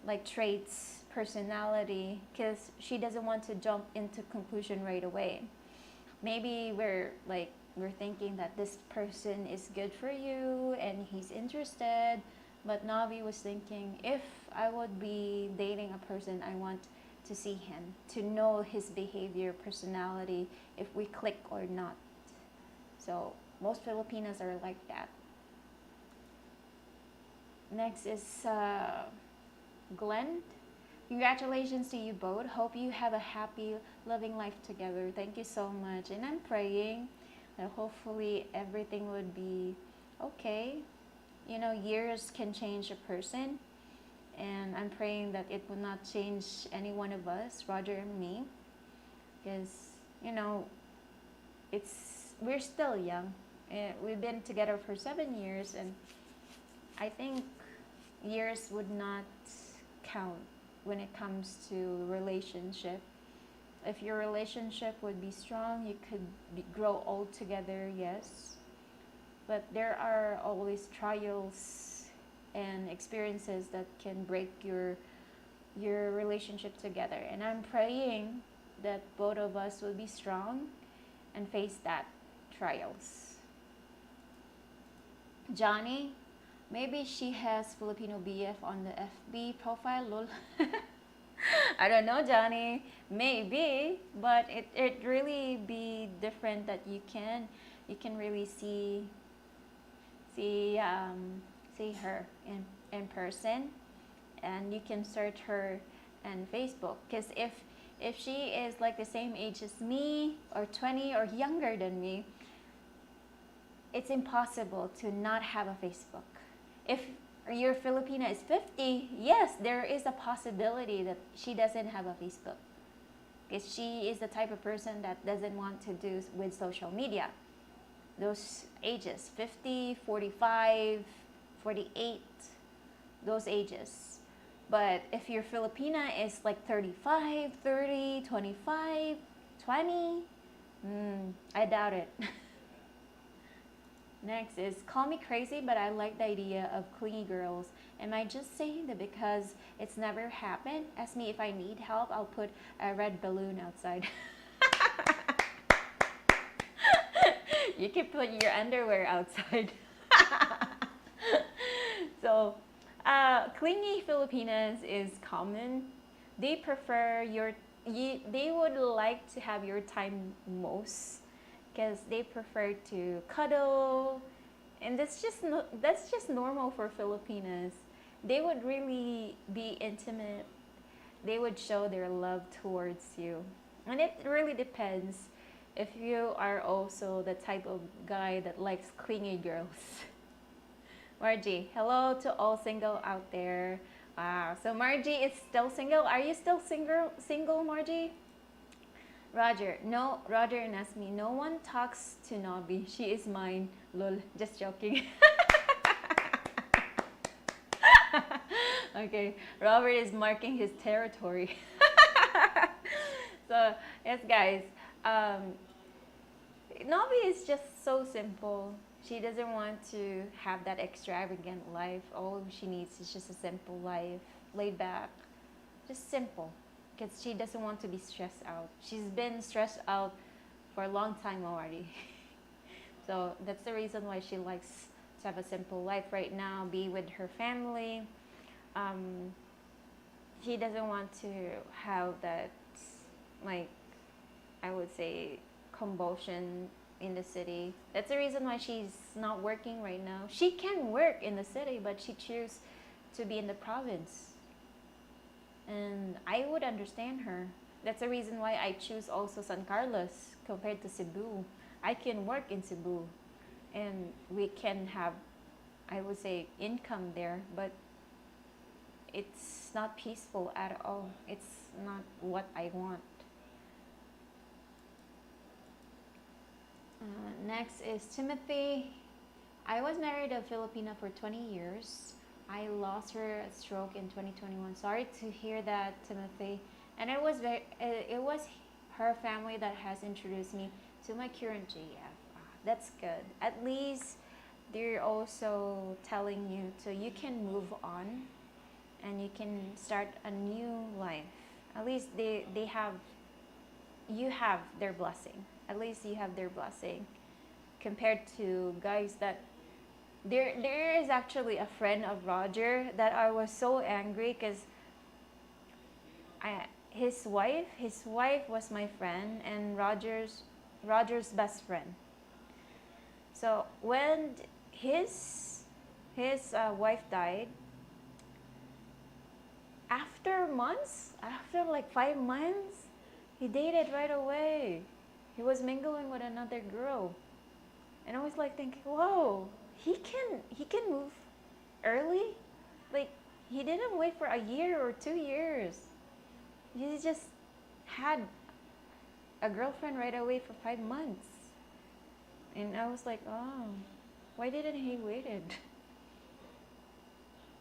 like traits, personality, because she doesn't want to jump into conclusion right away. Maybe we're thinking that this person is good for you and he's interested, but Navi was thinking, if I would be dating a person, I want to see him, to know his behavior, personality, if we click or not. So most Filipinas are like that. Next is Glenn. Congratulations to you both. Hope you have a happy, loving life together. Thank you so much. And I'm praying that hopefully everything would be okay. Years can change a person. And I'm praying that it will not change any one of us, Roger and me. Because, we're still young. We've been together for 7 years, and I think years would not count when it comes to relationship. If your relationship would be strong, you could grow old together, yes. But there are always trials and experiences that can break your relationship together. And I'm praying that both of us will be strong and face that trials. Johnny, maybe she has Filipino BF on the FB profile, lol. I don't know, Johnny. Maybe, but it really be different that you can really see see her in person, and you can search her on Facebook. Because if she is like the same age as me or 20 or younger than me, it's impossible to not have a Facebook. If your Filipina is 50, yes, there is a possibility that she doesn't have a Facebook. Because she is the type of person that doesn't want to do with social media. Those ages, 50, 45, 48, those ages. But if your Filipina is like 35, 30, 25, 20, I doubt it. Next is, call me crazy, but I like the idea of clingy girls. Am I just saying that because it's never happened? Ask me if I need help, I'll put a red balloon outside. You can put your underwear outside. So, clingy Filipinas is common. They prefer they would like to have your time most, because they prefer to cuddle, and that's just normal for Filipinas. They would really be intimate. They would show their love towards you, and it really depends if you are also the type of guy that likes clingy girls. Margie, hello to all single out there. Wow, so Margie is still single. Are you still single, Margie? Roger, no, Roger and Ismi, no one talks to Nobby. She is mine. Lol, just joking. Okay, Robert is marking his territory. So, yes, guys. Nobby is just so simple. She doesn't want to have that extravagant life. All she needs is just a simple life, laid back, just simple. Because she doesn't want to be stressed out. She's been stressed out for a long time already. So that's the reason why she likes have a simple life right now, be with her family. Um, she doesn't want to have that, like, I would say, convulsion in the city. That's the reason why she's not working right now. She can work in the city, but she chooses to be in the province. And I would understand her. That's the reason why I choose also San Carlos compared to Cebu. I can work in Cebu and we can have, I would say, income there, but it's not peaceful at all. It's not what I want. Next is Timothy. I was married a Filipina for 20 years. I lost her a stroke in 2021. Sorry to hear that, Timothy. And it was her family that has introduced me to my current GF. That's good. At least they're also telling you so you can move on and you can start a new life. At least they have, you have their blessing. At least you have their blessing compared to guys that there is actually a friend of Roger that I was so angry because his wife was my friend and Roger's best friend. So when his wife died, after like 5 months, he dated right away. He was mingling with another girl, and I was like thinking, whoa, he can move early. Like, he didn't wait for a year or 2 years. He just had a girlfriend right away for 5 months, and I was like, oh, why didn't he waited?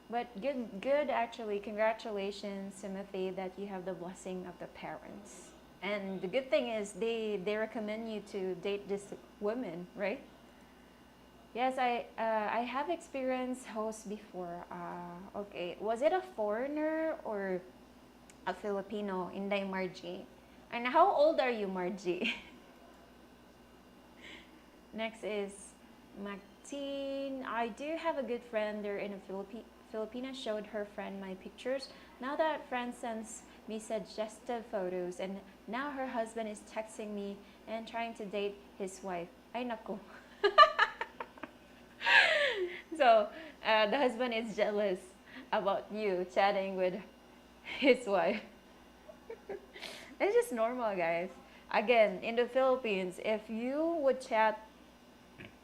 But good actually. Congratulations, Timothy, that you have the blessing of the parents. And the good thing is they recommend you to date this woman, right? Yes, I have experienced host before. Okay, was it a foreigner or a Filipino? Inday Margie. And how old are you, Margie? Next is Maxine. I do have a good friend there in a Filipina. Showed her friend my pictures. Now that friend sends me suggestive photos, and now her husband is texting me and trying to date his wife. Ay nako. So the husband is jealous about you chatting with his wife. It's just normal, guys. Again, in the Philippines, if you would chat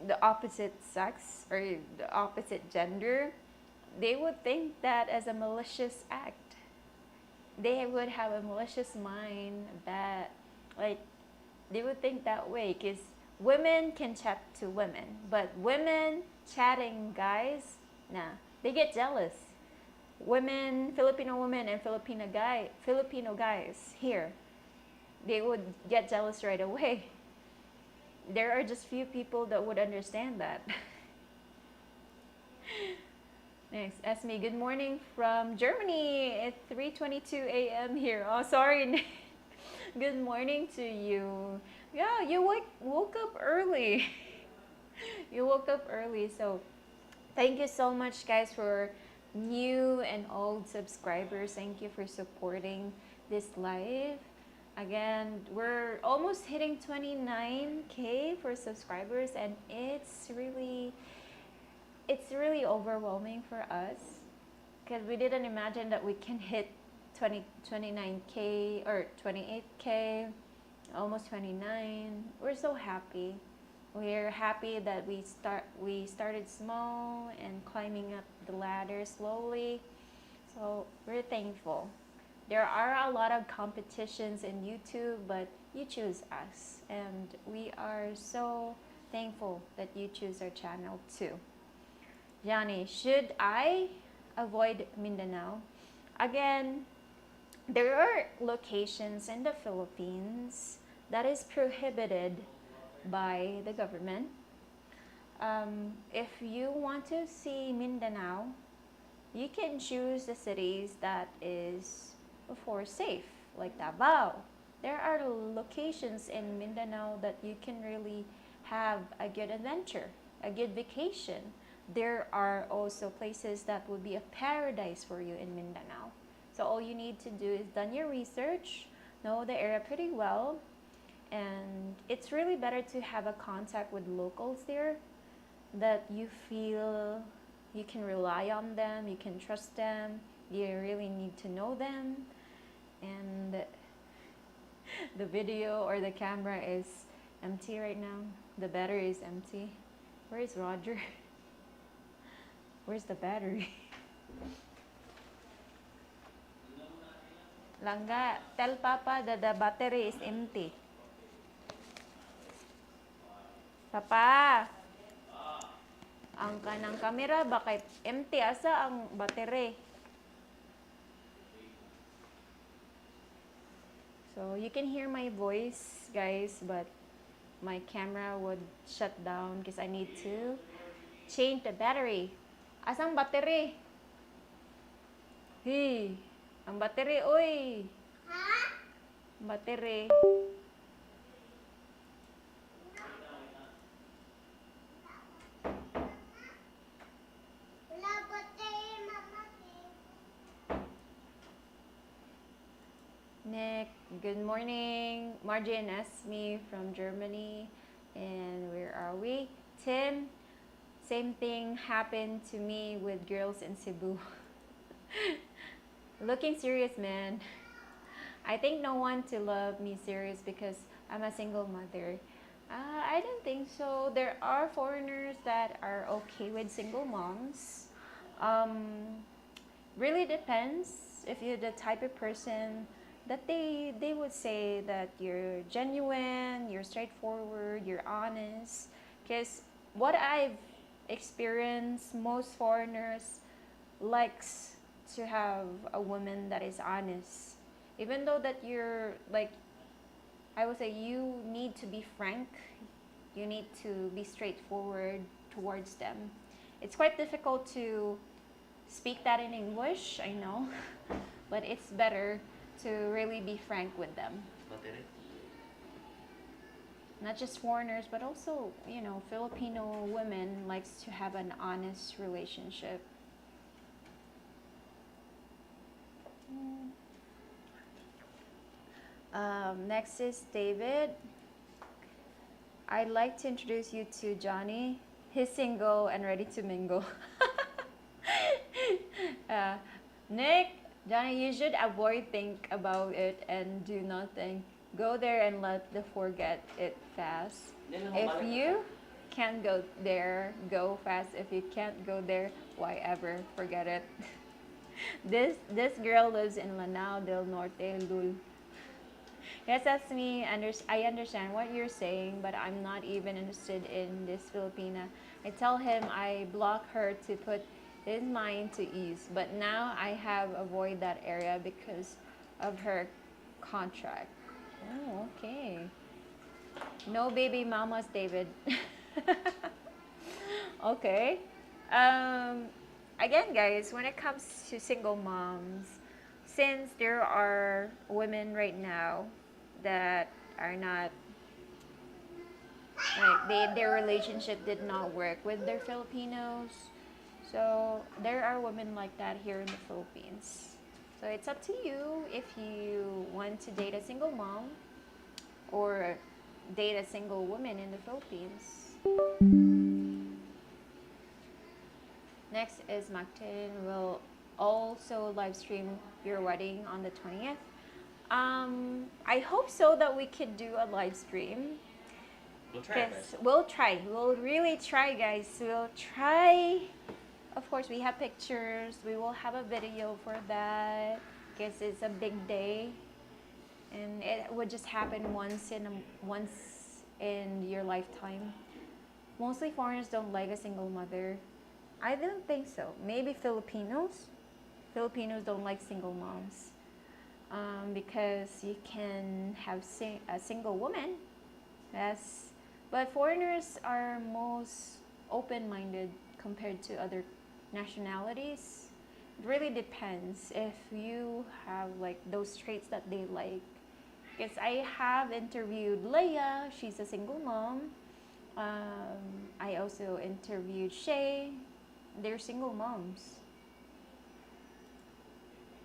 the opposite sex or the opposite gender, they would think that as a malicious act. They would have a malicious mind that, like, they would think that way because women can chat to women, but women chatting guys, nah, they get jealous. Women, Filipino women and Filipino guys here, they would get jealous right away. There are just few people that would understand that. Next, Esme, good morning from Germany. It's 3:22 a.m. here. Oh, sorry. Good morning to you. Yeah, you woke up early. You woke up early. So thank you so much, guys, for new and old subscribers. Thank you for supporting this live. Again, we're almost hitting 29K for subscribers, and it's really overwhelming for us because we didn't imagine that we can hit 29K or 28K, almost 29. We're so happy. We're happy that we started small and climbing up the ladder slowly. So we're thankful. There are a lot of competitions in YouTube, but you choose us, and we are so thankful that you choose our channel too. Johnny, should I avoid Mindanao? Again, there are locations in the Philippines that is prohibited by the government. If you want to see Mindanao, you can choose the cities that is, of course, safe, like Davao. There are locations in Mindanao that you can really have a good adventure, a good vacation. there are also places that would be a paradise for you in Mindanao. So all you need to do is done your research, know the area pretty well, and it's really better to have a contact with locals there that you feel you can rely on them, you can trust them, you really need to know them, and the video or the camera is empty right now. The battery is empty. Where is Roger? Where's the battery? Langga, tell Papa that the battery is empty. Papa, ang kanang camera bakit empty? Asa ang battery? So you can hear my voice, guys, but my camera would shut down because I need to change the battery. Asang battery? Hey, ang battery, oy. Battery. Wala ba tayo, Mama? Nick, good morning. Roger&Ismi from Germany. And where are we? Tim, same thing happened to me with girls in Cebu. Looking serious, man. I think no one to love me serious because I'm a single mother. I don't think so. There are foreigners that are okay with single moms. Really depends if you're the type of person that they would say that you're genuine, you're straightforward, you're honest. Because what I've experienced, most foreigners likes to have a woman that is honest. Even though that you're like, I would say you need to be frank, you need to be straightforward towards them. It's quite difficult to speak that in English, I know, but it's better to really be frank with them. Battery? Not just foreigners, but also, you know, Filipino women likes to have an honest relationship. Next is David. I'd like to introduce you to Johnny. He's single and ready to mingle. Nick, Johnny, you should avoid think about it and do nothing. Go there and let the forget it fast. If you can't go there, go fast. If you can't go there, why ever? Forget it. This girl lives in Lanao del Norte, Lul. Yes, that's me. I understand what you're saying, but I'm not even interested in this Filipina. I tell him I block her to put his mind to ease, but now I have avoid that area because of her contract. Oh, okay. No baby mamas, David. Okay. Again, guys, when it comes to single moms, since there are women right now that are not like their relationship did not work with their Filipinos, so there are women like that here in the Philippines. So it's up to you if you want to date a single mom or date a single woman in the Philippines. Next is Martin will also live stream your wedding on the 20th. I hope so that we could do a live stream. We'll try our Yes, best. we'll try. We'll really try, guys. We'll try. Of course, we have pictures. We will have a video for that because it's a big day, and it would just happen once in your lifetime. Mostly foreigners don't like a single mother. I don't think so. Maybe Filipinos. Filipinos don't like single moms because you can have a single woman. Yes, but foreigners are most open-minded compared to other nationalities. It really depends if you have like those traits that they like. Because I have interviewed Leia, she's a single mom. I also interviewed Shay, They're single moms.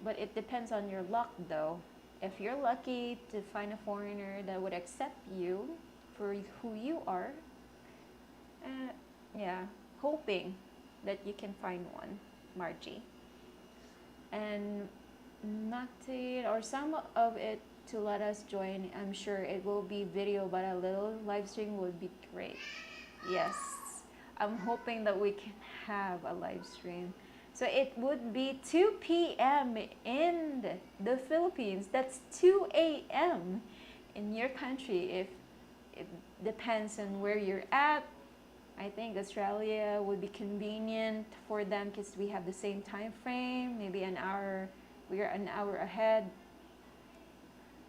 But it depends on your luck, though. If you're lucky to find a foreigner that would accept you for who you are, uh, yeah, hoping that you can find one, Margie. And not to, or some of it to let us join. I'm sure it will be video, but a little live stream would be great. Yes, I'm hoping that we can have a live stream. So it would be 2 p.m. in the Philippines. That's 2 a.m. in your country. If it depends on where you're at. I think Australia would be convenient for them because we have the same time frame, maybe an hour. We are an hour ahead.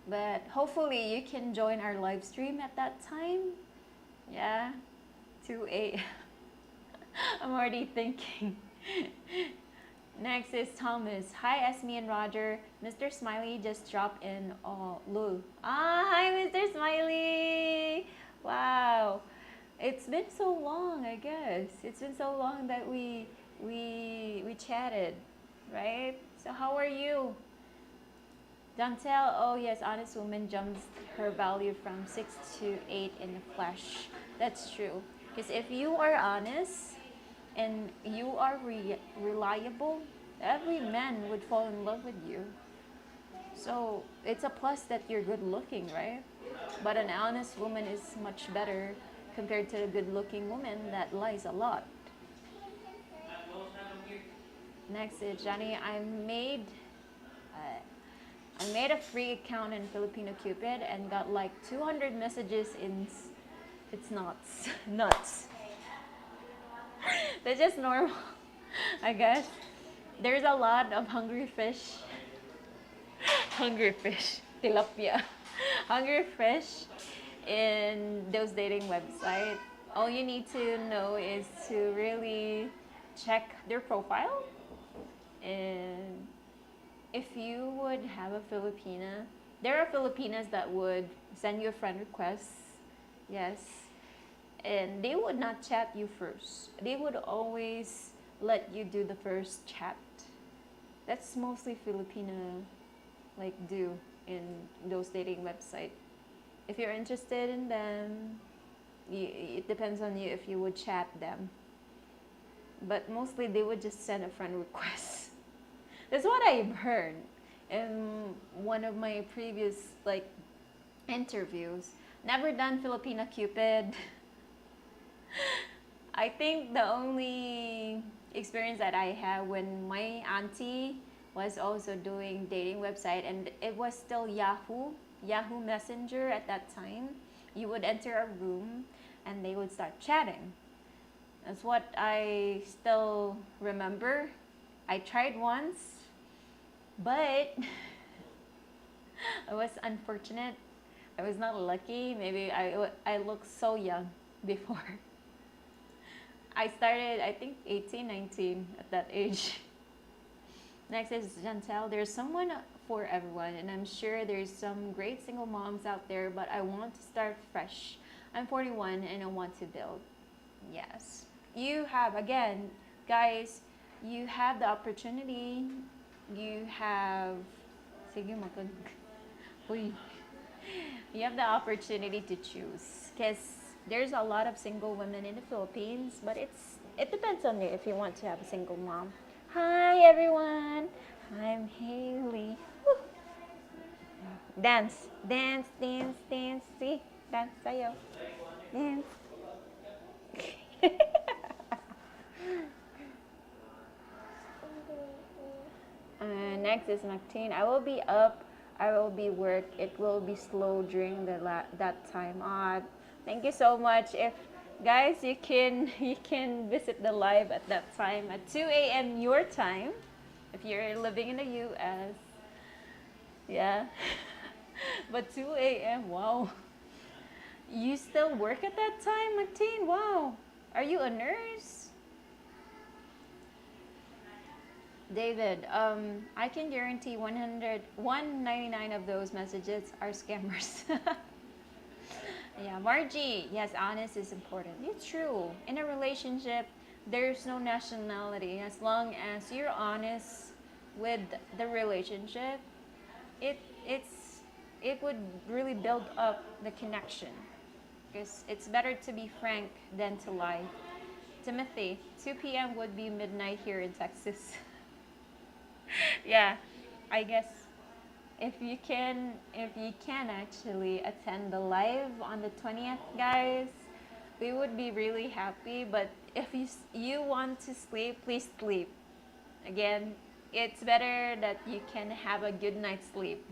But hopefully you can join our live stream at that time. Yeah, 2 a.m. I'm already thinking. Next is Thomas. Hi, Esme and Roger. Mr. Smiley just dropped in. Oh, Lou. Ah, hi, Mr. Smiley. Wow. It's been so long, I guess. It's been so long that we chatted, right? So how are you? Dantel, oh yes, honest woman jumps her value from 6 to 8 in the flesh. That's true. Because if you are honest and you are reliable, every man would fall in love with you. So it's a plus that you're good looking, right? But an honest woman is much better compared to a good looking woman that lies a lot. Next is Johnny. I made a free account in Filipino Cupid and got like 200 messages in. It's nuts. Nuts. That's just normal, I guess. There's a lot of hungry fish. Hungry fish. Tilapia. Hungry fish in those dating websites. All you need to know is to really check their profile. And if you would have a Filipina, there are Filipinas that would send you a friend request. Yes. And they would not chat you first. They would always let you do the first chat. That's mostly Filipino like do in those dating websites. If you're interested in them, it depends on you if you would chat them. But mostly they would just send a friend request. That's what I've heard in one of my previous like interviews. Never done Filipina Cupid. I think the only experience that I had when my auntie was also doing dating website, and it was still Yahoo Messenger at that time. You would enter a room and they would start chatting. That's what I still remember. I tried once, but I was unfortunate. I was not lucky. Maybe I looked so young before. I started, I think, 18, 19 at that age. Next is Chantel. There's someone for everyone, and I'm sure there's some great single moms out there, but I want to start fresh. I'm 41 and I want to build. Yes. You have, again, guys, you have the opportunity. You have, sige uy. You have the opportunity to choose, because there's a lot of single women in the Philippines, but it depends on you if you want to have a single mom. Hi everyone, I'm Haley. Woo. Dance, dance, dance, dance. See, dance tayo. Dance. Next is Maxine. I will be up. I will be work. It will be slow during that time. Thank you so much. If guys, you can visit the live at that time at 2 a.m. your time. If you're living in the U.S. Yeah. But 2 a.m. Wow. You still work at that time, Maxine? Wow. Are you a nurse? David, I can guarantee 199 of those messages are scammers. Yeah, Margie, yes, honest is important. It's true. In a relationship, there's no nationality. As long as you're honest with the relationship, it it's it would really build up the connection, because it's better to be frank than to lie. Timothy, 2 p.m. would be midnight here in Texas. Yeah, I guess if you can actually attend the live on the 20th, guys, we would be really happy. But if you want to sleep, please sleep. Again, it's better that you can have a good night's sleep.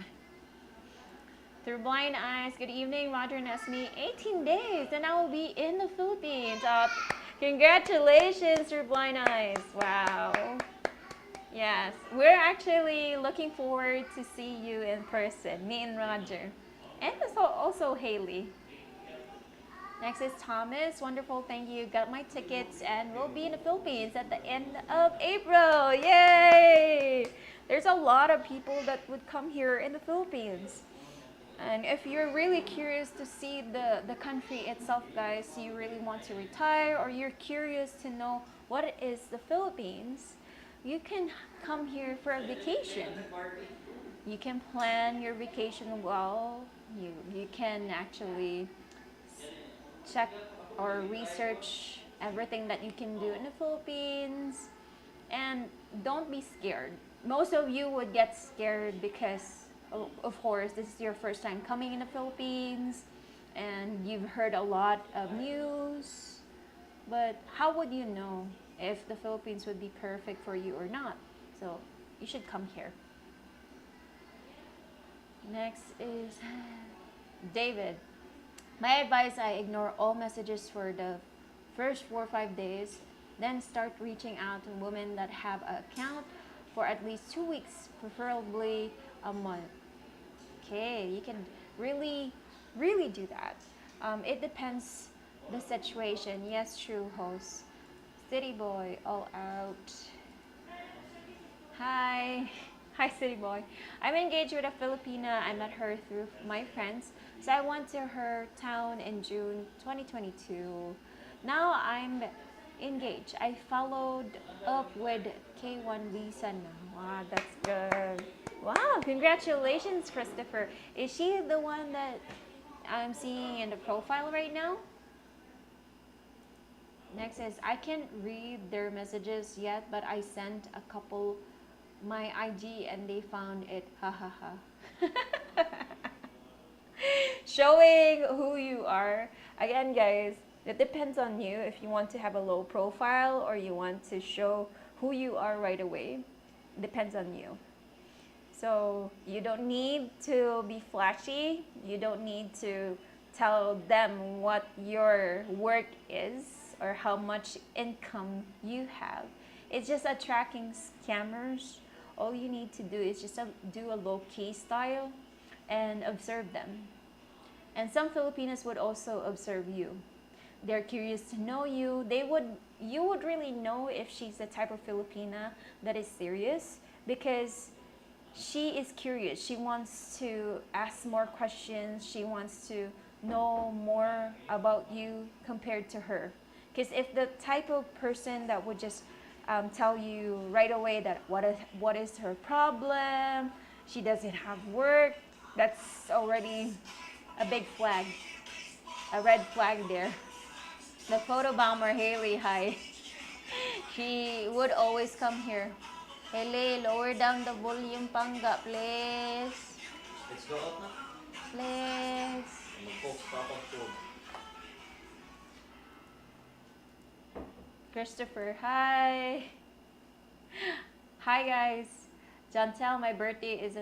Through blind eyes, good evening, Roger and Esme. 18 days, and I will be in the Philippines. Congratulations, through blind eyes. Wow. Yes, we're actually looking forward to see you in person, me and Roger. And also Haley. Next is Thomas. Wonderful, thank you. Got my tickets and we'll be in the Philippines at the end of April. Yay! There's a lot of people that would come here in the Philippines. And if you're really curious to see the country itself, guys, you really want to retire or you're curious to know what is the Philippines, you can come here for a vacation. You can plan your vacation well. You can actually check or research everything that you can do in the Philippines. And don't be scared. Most of you would get scared because, of course, this is your first time coming in the Philippines and you've heard a lot of news. But how would you know if the Philippines would be perfect for you or not? So you should come here. Next is David. My advice, I ignore all messages for the first 4 or 5 days, then start reaching out to women that have an account for at least 2 weeks, preferably a month. Okay, you can really, really do that. It depends the situation. Yes, true, host. City boy, all out. Hi. Hi, City Boy. I'm engaged with a Filipina. I met her through my friends. So I went to her town in June 2022. Now I'm engaged. I followed up with K1 visa now. Wow, that's good. Wow, congratulations, Christopher. Is she the one that I'm seeing in the profile right now? Next is, I can't read their messages yet, but I sent a couple my IG and they found it. Ha ha ha. Showing who you are. Again, guys, it depends on you if you want to have a low profile or you want to show who you are right away. Depends on you. So you don't need to be flashy. You don't need to tell them what your work is or how much income you have. It's just attracting scammers. All you need to do is just do a low-key style and observe them. And some Filipinos would also observe you. They're curious to know you. You would really know if she's the type of Filipina that is serious because she is curious. She wants to ask more questions. She wants to know more about you compared to her. Because if the type of person that would just tell you right away that what is her problem, she doesn't have work, that's already a big flag, a red flag there. The photo bomber Haley, hi. She would always come here. Haley, lower down the volume pangga, please. Let's go out na. Please. Mag-focus pa ako food. Christopher, hi. Hi guys. Jantel, my birthday is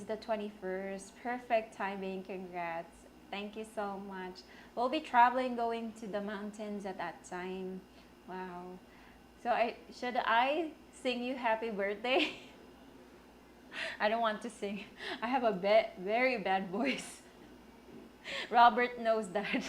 the 21st. Perfect timing. Congrats. Thank you so much. We'll be traveling, going to the mountains at that time. Wow. So should I sing you happy birthday? I don't want to sing. I have a very bad voice. Robert knows that.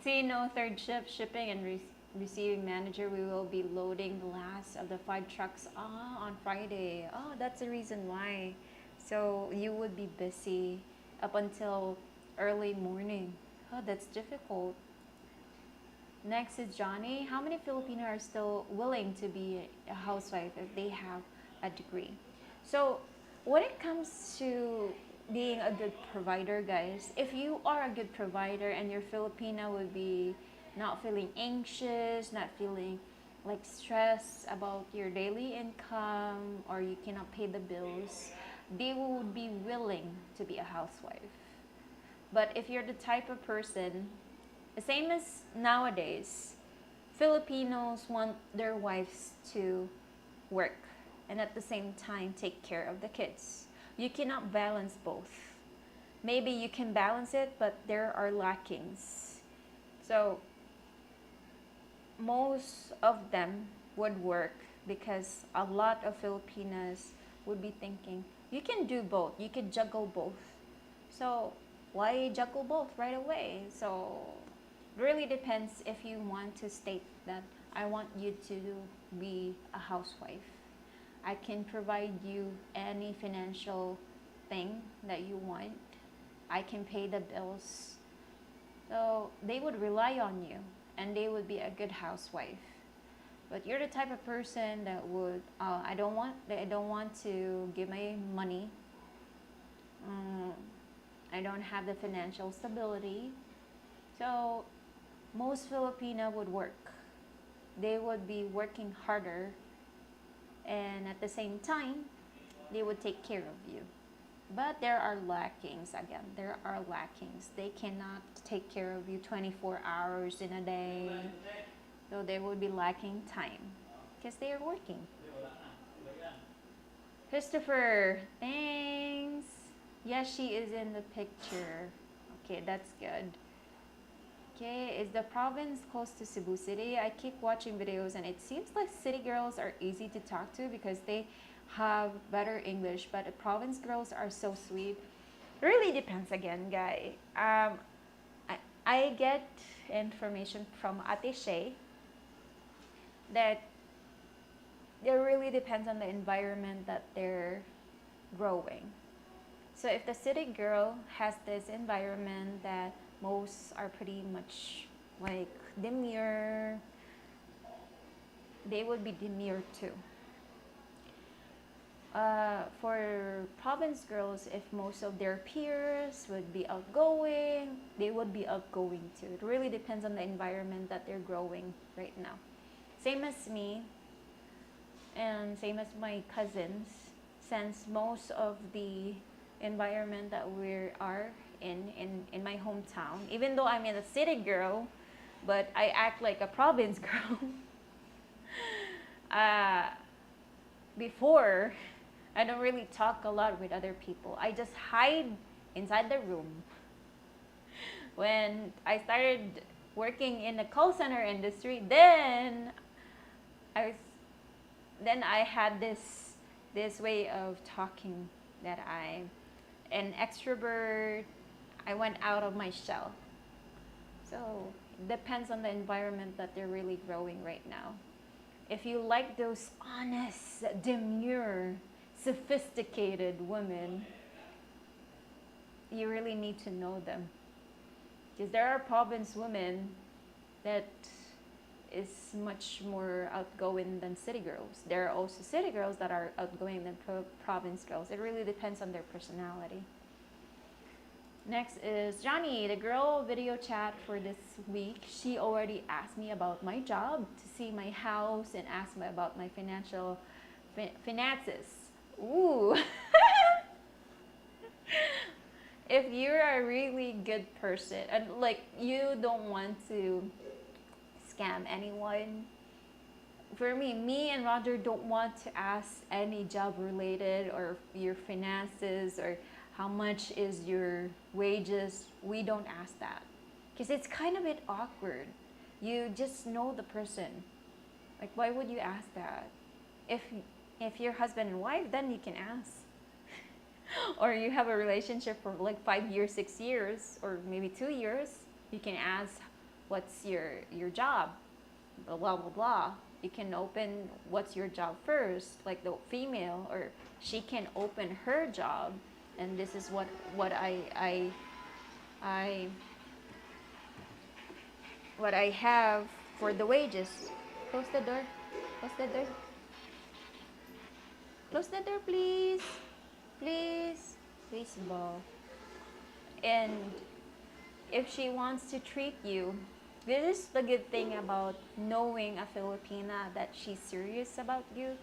Tino, third shift, shipping and receiving manager. We will be loading the last of the 5 trucks on Friday. Oh, that's the reason why. So you would be busy up until early morning. Oh, that's difficult. Next is Johnny. How many Filipino are still willing to be a housewife if they have a degree? So, when it comes to being a good provider, guys, if you are a good provider and your Filipino would be not feeling anxious, not feeling like stress about your daily income or you cannot pay the bills, they would be willing to be a housewife. But if you're the type of person, the same as nowadays, Filipinos want their wives to work and at the same time take care of the kids. You cannot balance both. Maybe you can balance it, but there are lackings. So, most of them would work because a lot of Filipinas would be thinking, you can do both, you can juggle both. So, why juggle both right away? So, really depends if you want to state that I want you to be a housewife. I can provide you any financial thing that you want. I can pay the bills. So they would rely on you and they would be a good housewife. But you're the type of person that would I don't want to give my money. I don't have the financial stability. So most Filipino would work. They would be working harder and at the same time they would take care of you. But there are lackings again. There are lackings. They cannot take care of you 24 hours in a day. So they would be lacking time because they are working. Christopher, thanks. Yes, she is in the picture. Okay, that's good. Okay, is the province close to Cebu City? I keep watching videos and it seems like city girls are easy to talk to because they have better English, but the province girls are so sweet. Really depends again, guy. I get information from Ate Shay that it really depends on the environment that they're growing. So if the city girl has this environment that most are pretty much like demure, they would be demure too. For province girls, if most of their peers would be outgoing, they would be outgoing too. It really depends on the environment that they're growing right now. Same as me, and same as my cousins, since most of the environment that we are in my hometown, even though I'm in a city girl, but I act like a province girl. Before, I don't really talk a lot with other people. I just hide inside the room. When I started working in the call center industry, I then I had this way of talking that I'm an extrovert. I went out of my shell. So it depends on the environment that they're really growing right now. If you like those honest, demure, sophisticated women, you really need to know them. Because there are province women that is much more outgoing than city girls. There are also city girls that are outgoing than province girls. It really depends on their personality. Next is Johnny, the girl video chat for this week. She already asked me about my job, to see my house, and asked me about my finances. Ooh. If you're a really good person and like you don't want to scam anyone, for me and Roger don't want to ask any job related or your finances or how much is your wages. We don't ask that because it's kind of a bit awkward. You just know the person. Like, why would you ask that? If you're husband and wife, then you can ask. Or you have a relationship for like 5 years, 6 years, or maybe 2 years, you can ask, what's your job? Blah, blah, blah, blah. You can open what's your job first, like the female, or she can open her job. And this is what I what I have for the wages. Close the door. Close the door. Close the door, please. Please. Please, ball. And if she wants to treat you, this is the good thing about knowing a Filipina that she's serious about you.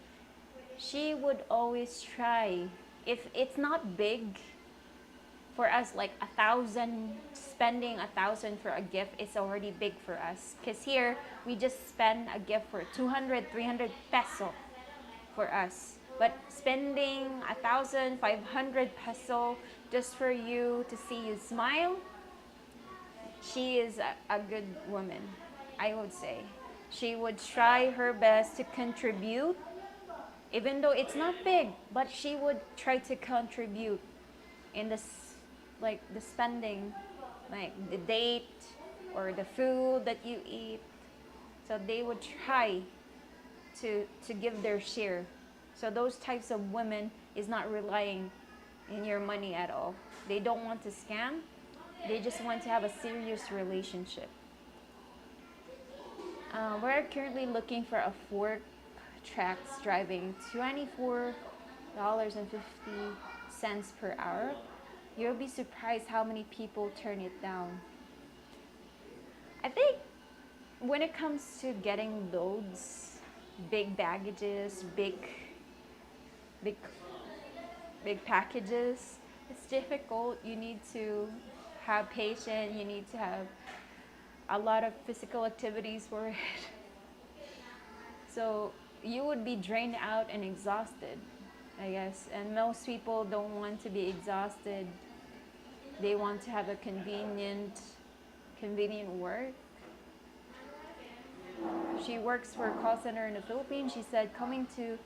She would always try. If it's not big for us, like 1,000, spending 1,000 for a gift is already big for us. Because here, we just spend a gift for 200, 300 peso for us. But spending 1,500 peso just for you to see you smile, she is a good woman, I would say. She would try her best to contribute, even though it's not big, but she would try to contribute in this, like the spending, like the date or the food that you eat. So they would try to give their share. So those types of women is not relying in your money at all. They don't want to scam. They just want to have a serious relationship. We're currently looking for a fork tracks driving $24.50 per hour. You'll be surprised how many people turn it down. I think when it comes to getting loads, big baggages, big big packages, it's difficult. You need to have patience. You need to have a lot of physical activities for it. So you would be drained out and exhausted, I guess. And most people don't want to be exhausted. They want to have a convenient work. She works for a call center in the Philippines. She said coming to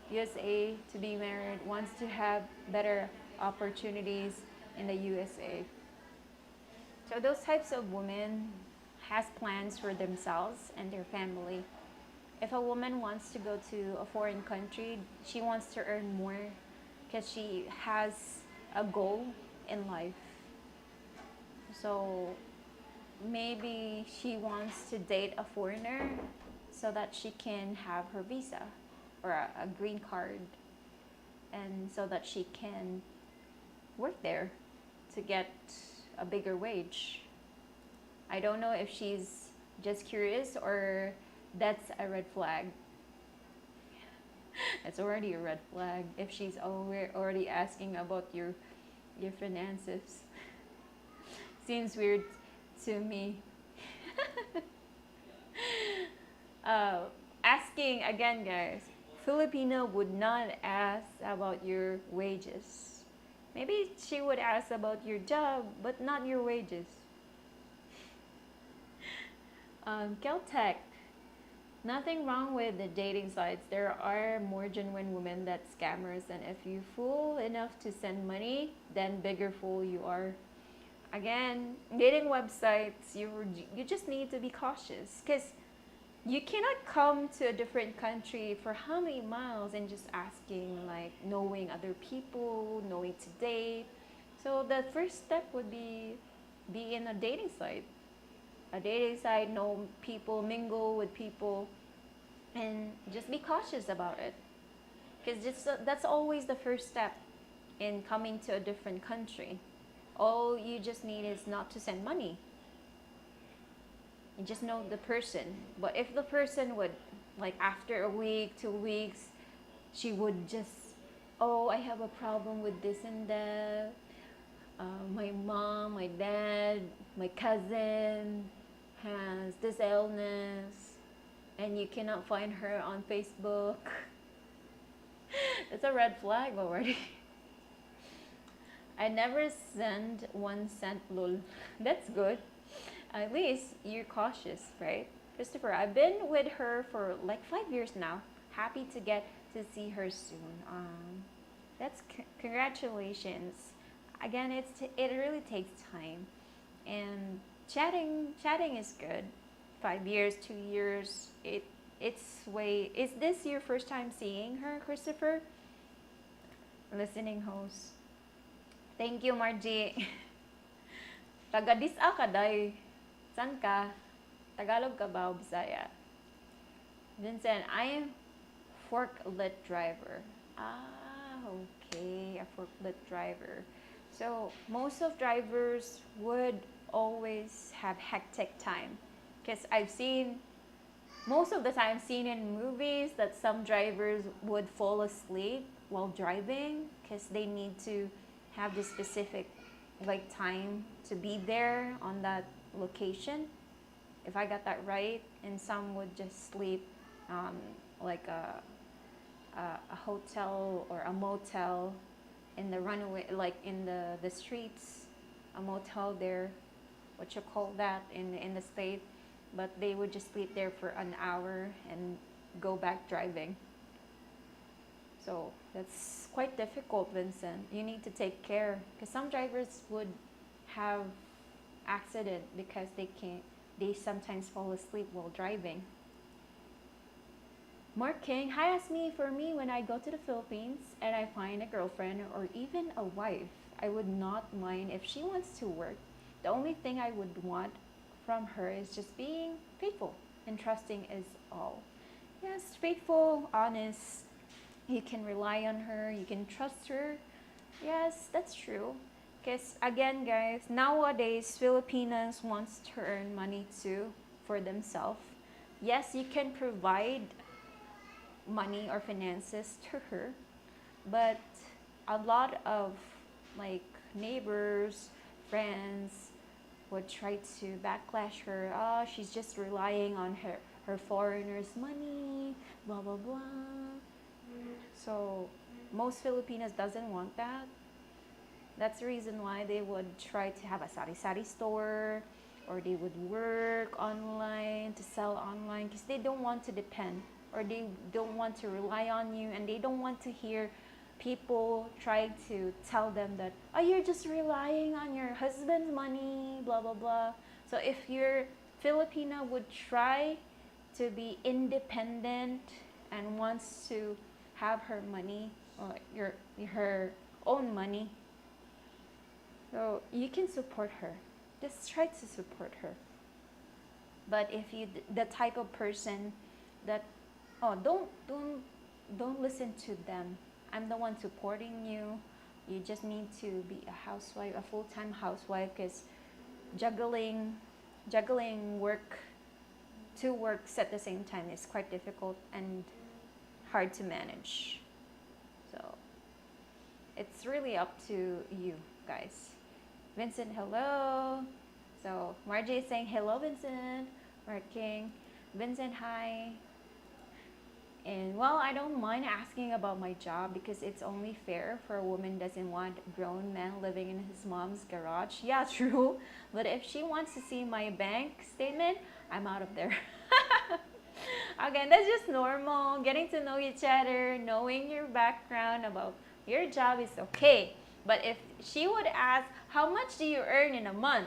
USA to be married, wants to have better opportunities in the USA. So those types of women has plans for themselves and their family. If a woman wants to go to a foreign country, she wants to earn more because she has a goal in life. So maybe she wants to date a foreigner so that she can have her visa or a green card, and so that she can work there to get a bigger wage. I don't know if she's just curious or that's a red flag. It's already a red flag if she's already asking about your finances. Seems weird to me. Asking again, guys. Filipino would not ask about your wages. Maybe she would ask about your job, but not your wages. Caltech. Nothing wrong with the dating sites. There are more genuine women that scammers, and if you fool enough to send money, then bigger fool you are. Again, dating websites, you just need to be cautious because you cannot come to a different country for how many miles and just asking, like knowing other people, knowing to date. So the first step would be in a dating site. A dating site, know people, mingle with people, and just be cautious about it. Because that's always the first step in coming to a different country. All you just need is not to send money. You just know the person. But if the person would, like after a week, 2 weeks, she would just, oh, I have a problem with this and that. My mom, my dad, my cousin has this illness, and you cannot find her on Facebook. It's a red flag already. I never send 1 cent lol. That's good. At least you're cautious, right? Christopher, I've been with her for like 5 years now. Happy to get to see her soon. That's congratulations. Again, it really takes time, and chatting is good. 5 years, 2 years, it's way. Is this your first time seeing her, Christopher? Listening host. Thank you, Margie. Taga-dis ka, day. San ka? Tagalog ka ba o Bisaya? Vincent, I am forklift driver. Ah, okay, a forklift driver. So most of drivers would always have hectic time because I've seen most of the time seen in movies that some drivers would fall asleep while driving because they need to have this specific like time to be there on that location, if I got that right. And some would just sleep um, like a hotel or a motel in the runaway, like in the streets, a motel there, what you call that in the state. But they would just sleep there for an hour and go back driving. So that's quite difficult, Vincent. You need to take care because some drivers would have accident because they sometimes fall asleep while driving. Mark King, hi, ask me. For me, when I go to the Philippines and I find a girlfriend or even a wife, I would not mind if she wants to work. The only thing I would want from her is just being faithful and trusting is all. Yes, faithful, honest. You can rely on her, you can trust her. Yes, that's true. Because again, guys, nowadays Filipinos wants to earn money too for themselves. Yes, you can provide money or finances to her, but a lot of like neighbors, friends would try to backlash her. Oh, she's just relying on her foreigners' money, blah blah blah. So most Filipinos doesn't want that. That's the reason why they would try to have a sari-sari store or they would work online to sell online because they don't want to depend or they don't want to rely on you and they don't want to hear people trying to tell them that, oh, you're just relying on your husband's money, blah blah blah. So if your Filipina would try to be independent and wants to have her money or her own money, so you can support her. Just try to support her. But if you the type of person that, oh, don't listen to them. I'm the one supporting you. You just need to be a housewife, a full-time housewife, because juggling work, two works at the same time is quite difficult and hard to manage. So it's really up to you guys. Vincent, hello. So Margie is saying hello, Vincent. Working. Vincent, hi. And well, I don't mind asking about my job because it's only fair for a woman doesn't want a grown man living in his mom's garage. Yeah, true. But if she wants to see my bank statement, I'm out of there. Again, that's just normal. Getting to know each other, knowing your background about your job is okay. But if she would ask, how much do you earn in a month?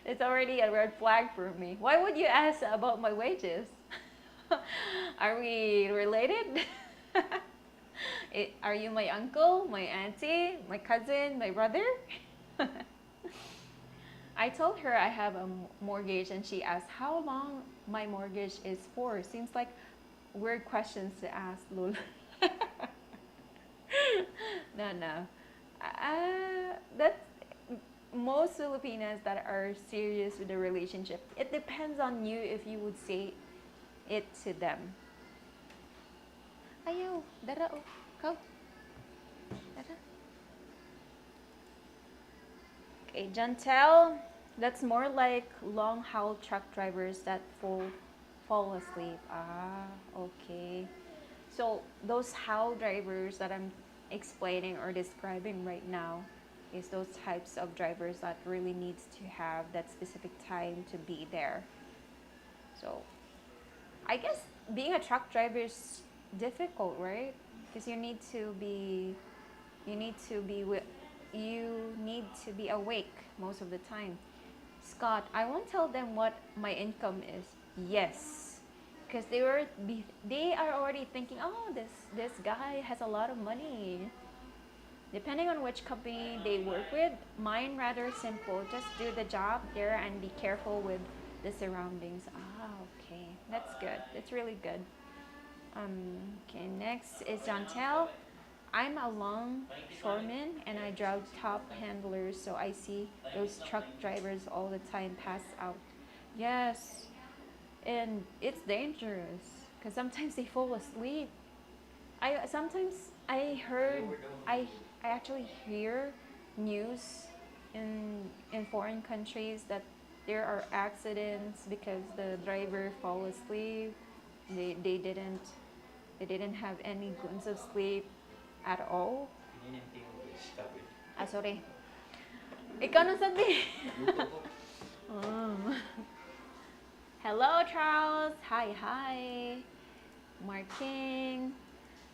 That's already a red flag for me. Why would you ask about my wages? Are we related? Are you my uncle, my auntie, my cousin, my brother? I told her I have a mortgage and she asked how long my mortgage is for. Seems like weird questions to ask, Lul. No. That's most Filipinas that are serious with the relationship. It depends on you if you would say it to them. Ayaw, dara oh, go. Dara. Okay, Jantel, that's more like long haul truck drivers that fall asleep. Ah, okay. So those haul drivers that I'm explaining or describing right now is those types of drivers that really needs to have that specific time to be there. So I guess being a truck driver is difficult, right? Because you need to be awake most of the time. Scott, I won't tell them what my income is. Yes, because they are already thinking, oh, this guy has a lot of money. Depending on which company they work with, mine rather simple. Just do the job there and be careful with the surroundings. Ah, okay. That's good. That's really good. Okay, next is Jantel. I'm a longshoreman and I drive top handlers, so I see those truck drivers all the time pass out. Yes, and it's dangerous because sometimes they fall asleep. I sometimes I heard I I actually hear news in foreign countries that there are accidents because the driver fall asleep. They didn't have any glimpse of sleep at all. Ah, sorry. Ikaw na sabi. Oh. Hello, Charles. Hi, hi. Marking.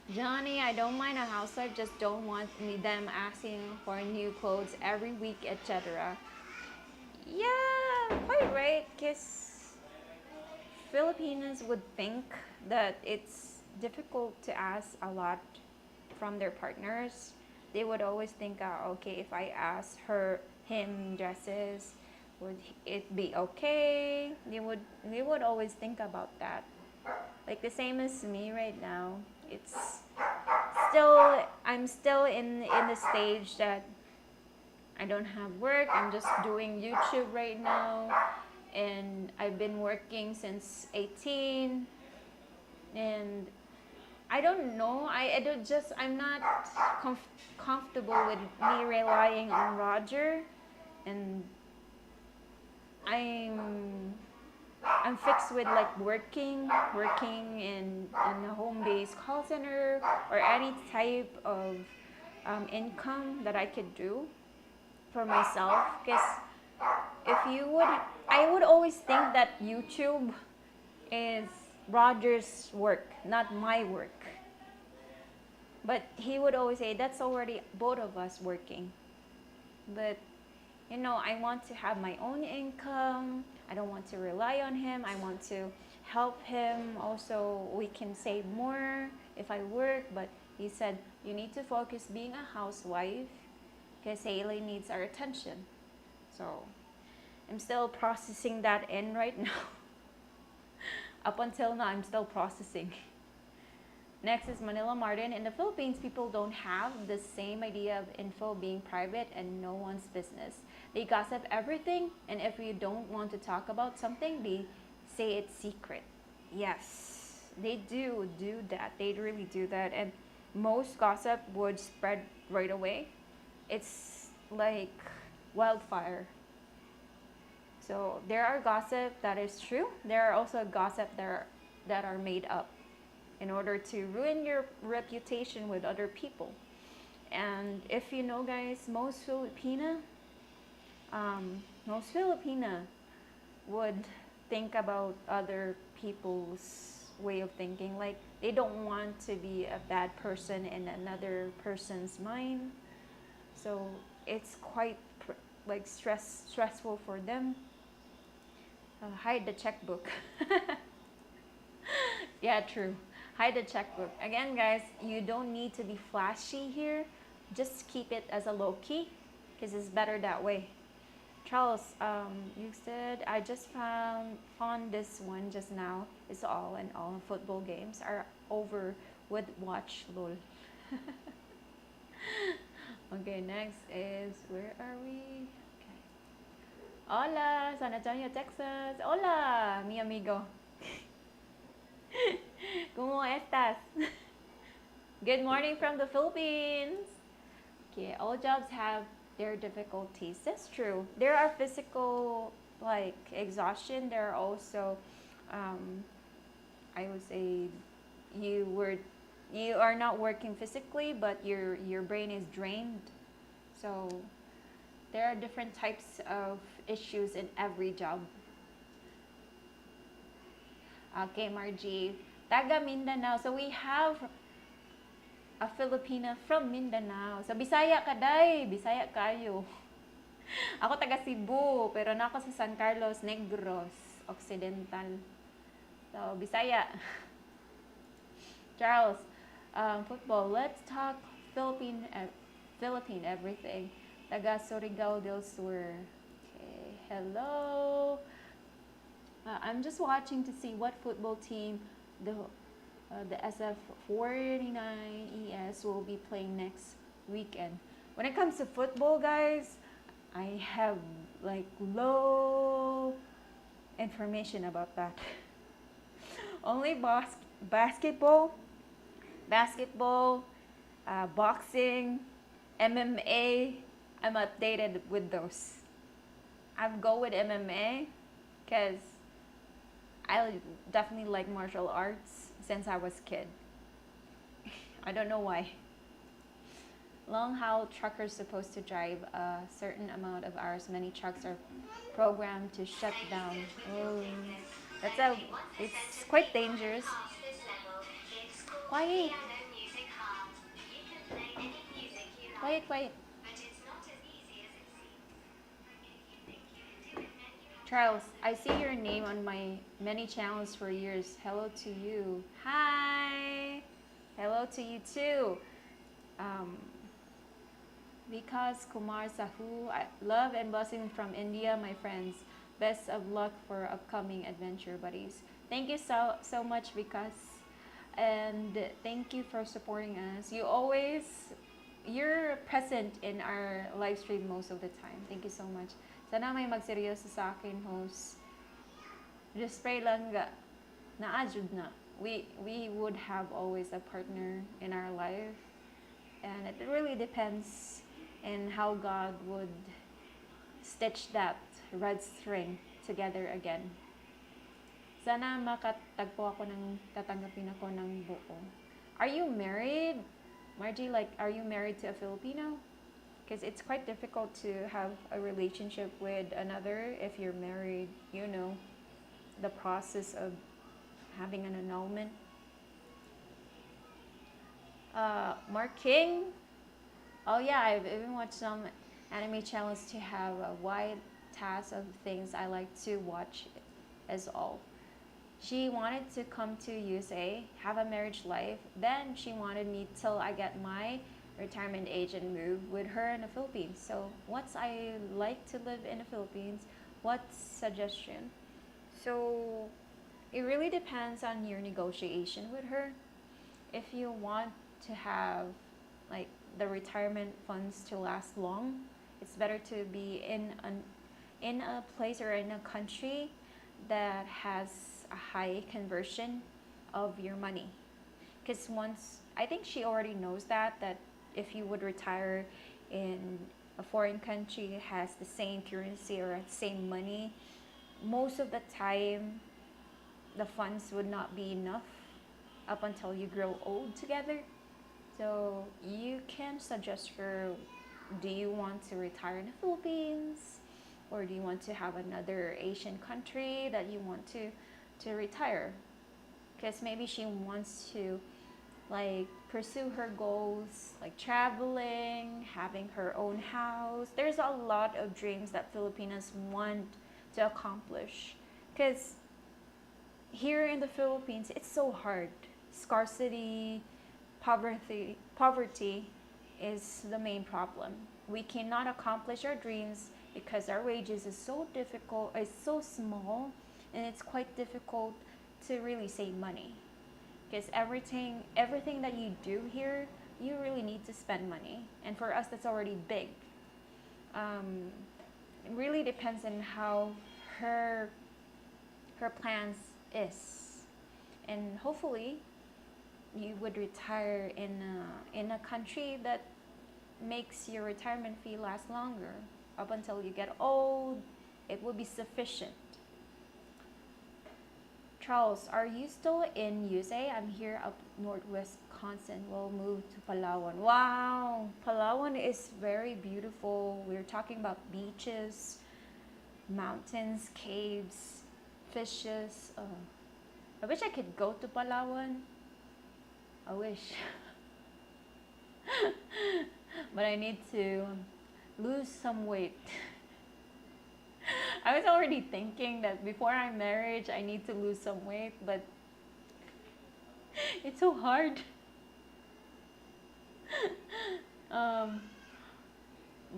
Johnny, I don't mind a housewife, just don't want them asking for new clothes every week, etc. Yeah, quite right, because Filipinos would think that it's difficult to ask a lot from their partners. They would always think, okay, if I ask him dresses, would it be okay? They would always think about that. Like the same as me right now. It's still I'm still in the stage that I don't have work. I'm just doing YouTube right now, and I've been working since 18, and I don't know. I don't just I'm not comfortable with me relying on Roger, and I'm I'm fixed with like working in a home-based call center or any type of income that I could do for myself. Because if you would, I would always think that YouTube is Roger's work, not my work. But he would always say that's already both of us working. But I want to have my own income. I don't want to rely on him. I want to help him. Also, we can save more if I work. But he said, you need to focus being a housewife because Haley needs our attention. So I'm still processing that in right now. Up until now, I'm still processing. Next is Manila Martin. In the Philippines, people don't have the same idea of info being private and no one's business. They gossip everything, and if you don't want to talk about something, they say it's secret. Yes, they do that. They really do that. And most gossip would spread right away. It's like wildfire. So there are gossip that is true. There are also gossip that are made up in order to ruin your reputation with other people. And if you know, guys, most Filipina would think about other people's way of thinking. Like they don't want to be a bad person in another person's mind. So it's quite like stressful for them. Hide the checkbook. Yeah, true. Hide the checkbook. Again, guys, you don't need to be flashy here. Just keep it as a low key because it's better that way. Charles, you said I just found this one just now. It's all in all football games are over with watch lol. Okay, next is where are we? Okay. Hola, San Antonio, Texas. Hola, mi amigo. ¿Cómo estás? Good morning from the Philippines. Okay, all jobs have their difficulties. That's true. There are physical like exhaustion. There are also, I would say, you are not working physically, but your brain is drained. So there are different types of issues in every job. Okay, Margie. Taga Mindanao. So we have a Filipina from Mindanao. So Bisaya ka, day. Bisaya kayo. Ako taga Cebu, pero nako sa San Carlos, Negros, Occidental. So Bisaya. Charles, football. Let's talk Philippine Philippine everything. Taga Surigao del Sur. Okay, hello. I'm just watching to see what football team the SF49ES will be playing next weekend. When it comes to football, guys, I have like low information about that. Only basketball, basketball, boxing, MMA. I'm updated with those. I go with MMA because I definitely like martial arts since I was a kid. I don't know why. Long haul truckers supposed to drive a certain amount of hours. Many trucks are programmed to shut down. Oh, that's a. It's quite dangerous. Quiet. Quiet, quiet. Charles, I see your name on my many channels for years. Hello to you. Hi. Hello to you too. Um, because Kumar Sahu, love and blessing from India, my friends. Best of luck for upcoming adventure buddies. Thank you so much, Vikas, and thank you for supporting us. You're present in our live stream most of the time. Thank you so much. Sana may magseryoso sa akin, host. Just pray lang na-adjud na. We would have always a partner in our life, and it really depends in how God would stitch that red string together again. Sana makatagpo ako ng tatanggapin ako ng buo. Are you married? Margie, like, are you married to a Filipino? Because it's quite difficult to have a relationship with another if you're married, you know, the process of having an annulment. Mark King. Oh yeah, I've even watched some anime channels to have a wide task of things I like to watch as all. She wanted to come to USA, have a marriage life. Then she wanted me till I get my retirement age and move with her in the Philippines. So what's I like to live in the Philippines? What's suggestion? So it really depends on your negotiation with her. If you want to have like the retirement funds to last long, it's better to be in a place or in a country that has a high conversion of your money. Because once, I think she already knows that if you would retire in a foreign country that has the same currency or the same money, most of the time the funds would not be enough up until you grow old together. So you can suggest her, do you want to retire in the Philippines, or do you want to have another Asian country that you want to retire? Because maybe she wants to like pursue her goals, like traveling, having her own house. There's a lot of dreams that Filipinas want to accomplish. Because here in the Philippines, it's so hard. Scarcity, poverty is the main problem. We cannot accomplish our dreams because our wages is so difficult, it's so small, and it's quite difficult to really save money. Because everything that you do here, you really need to spend money, and for us, that's already big. It really depends on how her plans is, and hopefully, you would retire in a country that makes your retirement fee last longer. Up until you get old, it will be sufficient. Charles, are you still in USA? I'm here up northwest Wisconsin. We'll move to Palawan. Wow, Palawan is very beautiful. We're talking about beaches, mountains, caves, fishes. I wish I could go to Palawan. I wish. But I need to lose some weight. I was already thinking that before I'm married, I need to lose some weight, but it's so hard.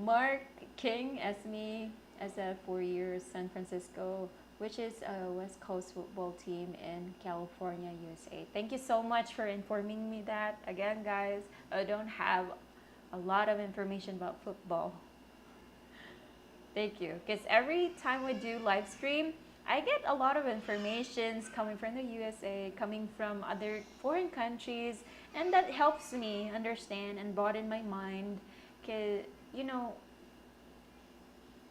Mark King, Esme, as a 4 years San Francisco, which is a West Coast football team in California, USA. Thank you so much for informing me that. Again, guys, I don't have a lot of information about football. Thank you. Because every time we do live stream, I get a lot of informations coming from the USA, coming from other foreign countries, and that helps me understand and broaden my mind. Because, you know,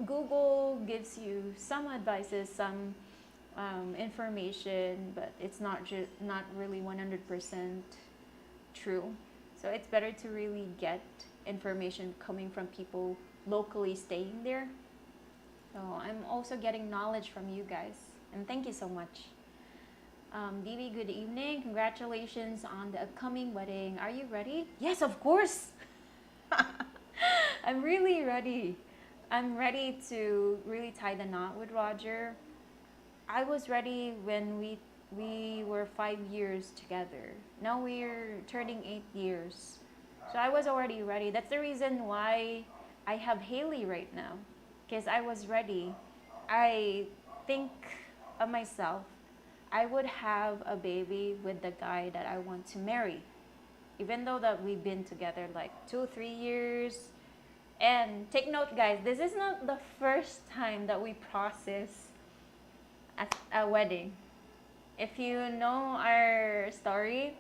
Google gives you some advices, some information, but it's not really 100% true. So it's better to really get information coming from people locally staying there. So I'm also getting knowledge from you guys, and thank you so much. Dee, good evening. Congratulations on the upcoming wedding. Are you ready? Yes, of course. I'm really ready. I'm ready to really tie the knot with Roger. I was ready when we were 5 years together. Now we're turning 8 years. So I was already ready. That's the reason why I have Haley right now. Because I was ready. I think of myself, I would have a baby with the guy that I want to marry. Even though that we've been together like 2 3 years. And take note, guys, this is not the first time that we process a wedding. If you know our story,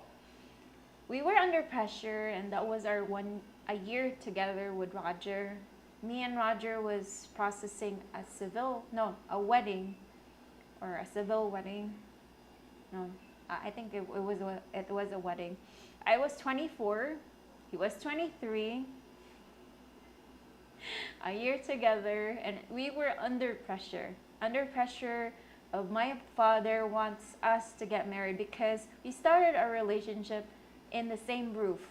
we were under pressure, and that was our a year together with Roger. Me and Roger was processing a wedding, or a civil wedding. No, I think it was a wedding. I was 24, he was 23. A year together, and we were under pressure. Under pressure of my father wants us to get married because we started our relationship in the same roof.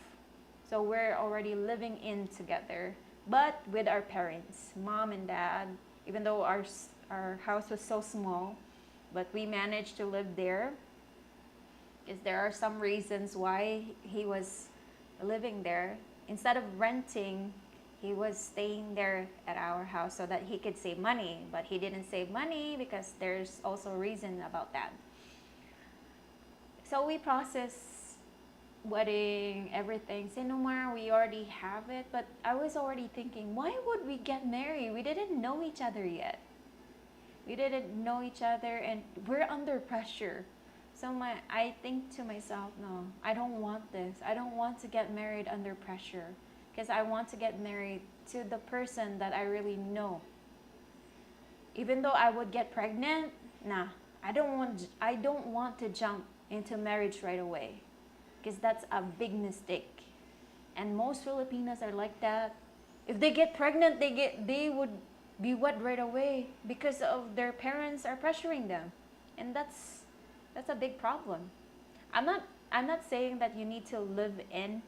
So we're already living in together, but with our parents, mom and dad. Even though our house was so small, but we managed to live there. Because there are some reasons why he was living there. Instead of renting, he was staying there at our house so that he could save money. But he didn't save money because there's also a reason about that. So we process wedding, everything. Say, no more, we already have it. But I was already thinking, why would we get married? We didn't know each other yet. We didn't know each other, and we're under pressure. So I think to myself, no, I don't want this. I don't want to get married under pressure. Because I want to get married to the person that I really know. Even though I would get pregnant, nah, I don't want to jump into marriage right away. Because that's a big mistake. And most Filipinas are like that. If they get pregnant, they would be wed right away because of their parents are pressuring them. And that's a big problem. I'm not saying that you need to live in,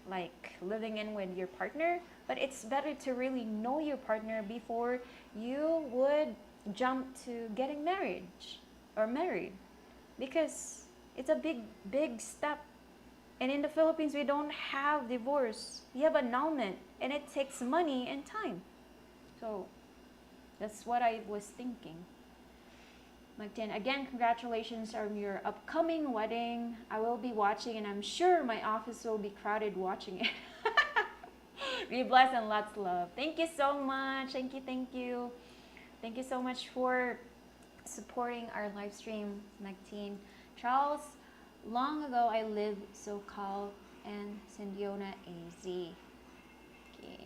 like living in with your partner, but it's better to really know your partner before you would jump to getting married, because it's a big step. And in the Philippines, we don't have divorce. We have annulment, and it takes money and time. So that's what I was thinking. Magtin, again, congratulations on your upcoming wedding. I will be watching, and I'm sure my office will be crowded watching it. Be blessed and lots of love. Thank you so much. Thank you, thank you. Thank you so much for supporting our live stream, Magtin. Charles, long ago I lived SoCal and Sendiona, AZ. Okay.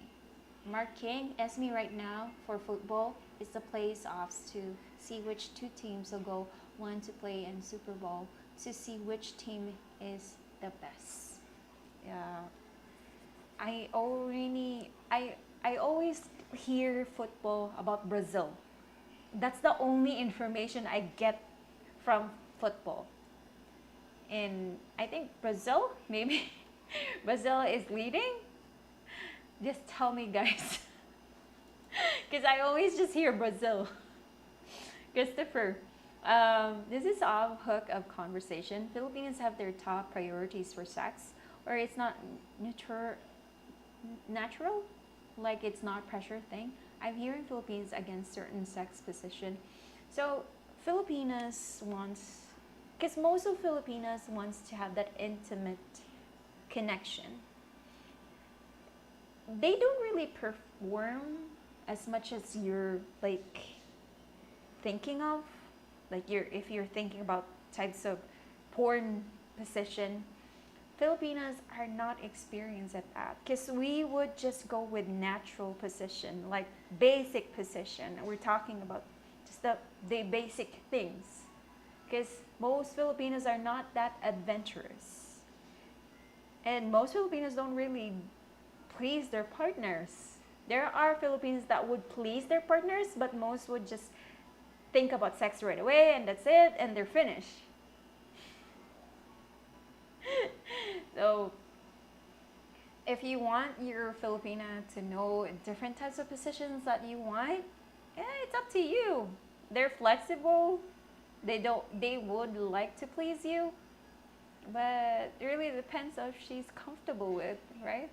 Mark King, Esme right now for football is the playoffs to see which two teams will go one to play in Super Bowl to see which team is the best. Yeah. I always hear football about Brazil. That's the only information I get from football. And I think Brazil, maybe Brazil is leading. Just tell me, guys. Because I always just hear Brazil. Christopher, this is off hook of conversation. Filipinos have their top priorities for sex, or it's not natural? like it's not pressure thing. I'm hearing Philippines against certain sex position. So Filipinas wants, because most of Filipinas wants to have that intimate connection. They don't really perform as much as you're like thinking of. Like if you're thinking about types of porn position, Filipinas are not experienced at that because we would just go with natural position, like basic position. We're talking about just the basic things because most Filipinos are not that adventurous. And most Filipinos don't really please their partners. There are Filipinos that would please their partners, but most would just think about sex right away and that's it and they're finished. So if you want your Filipina to know different types of positions that you want, it's up to you. They're flexible. They would like to please you, but it really depends on if she's comfortable with, right?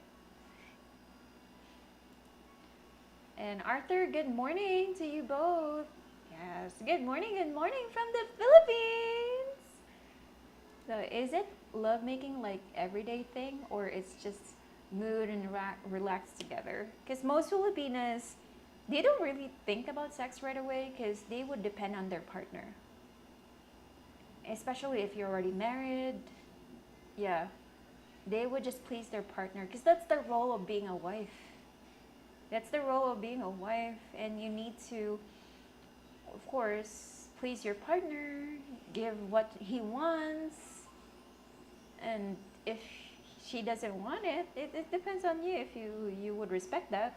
And Arthur, good morning to you both. Yes, good morning from the Philippines. So is it lovemaking like everyday thing or it's just mood and relax together? Because most Filipinas, they don't really think about sex right away because they would depend on their partner. Especially if you're already married. Yeah, they would just please their partner because that's the role of being a wife. That's the role of being a wife, and you need to, of course, please your partner, give what he wants, and if she doesn't want it, it depends on you if you would respect that.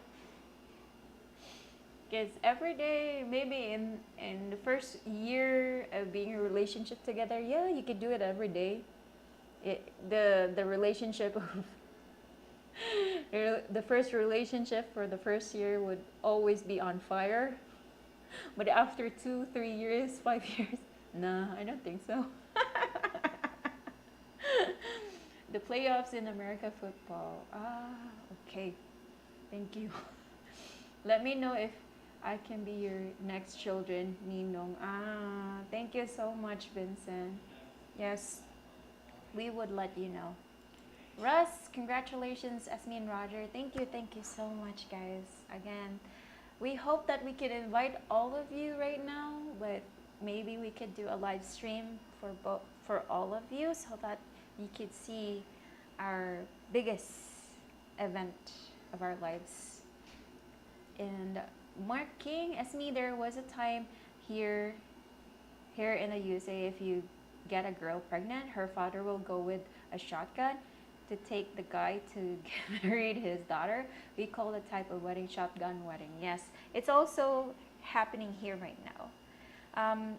Because every day, maybe in the first year of being in a relationship together, yeah, you could do it every day. The relationship of the first relationship for the first year would always be on fire. But after 2, 3 years, 5 years, nah, I don't think so. The playoffs in America football. Ah, okay. Thank you. Let me know if I can be your next children, Ninong. Ah, thank you so much, Vincent. Yes, we would let you know. Russ, congratulations, Esme and Roger. Thank you so much, guys. Again, we hope that we could invite all of you right now, but maybe we could do a live stream for all of you so that you could see our biggest event of our lives. And Mark King, Esme, there was a time here in the USA, if you get a girl pregnant, her father will go with a shotgun to take the guy to get married his daughter. We call the type of wedding shotgun wedding. Yes, it's also happening here right now.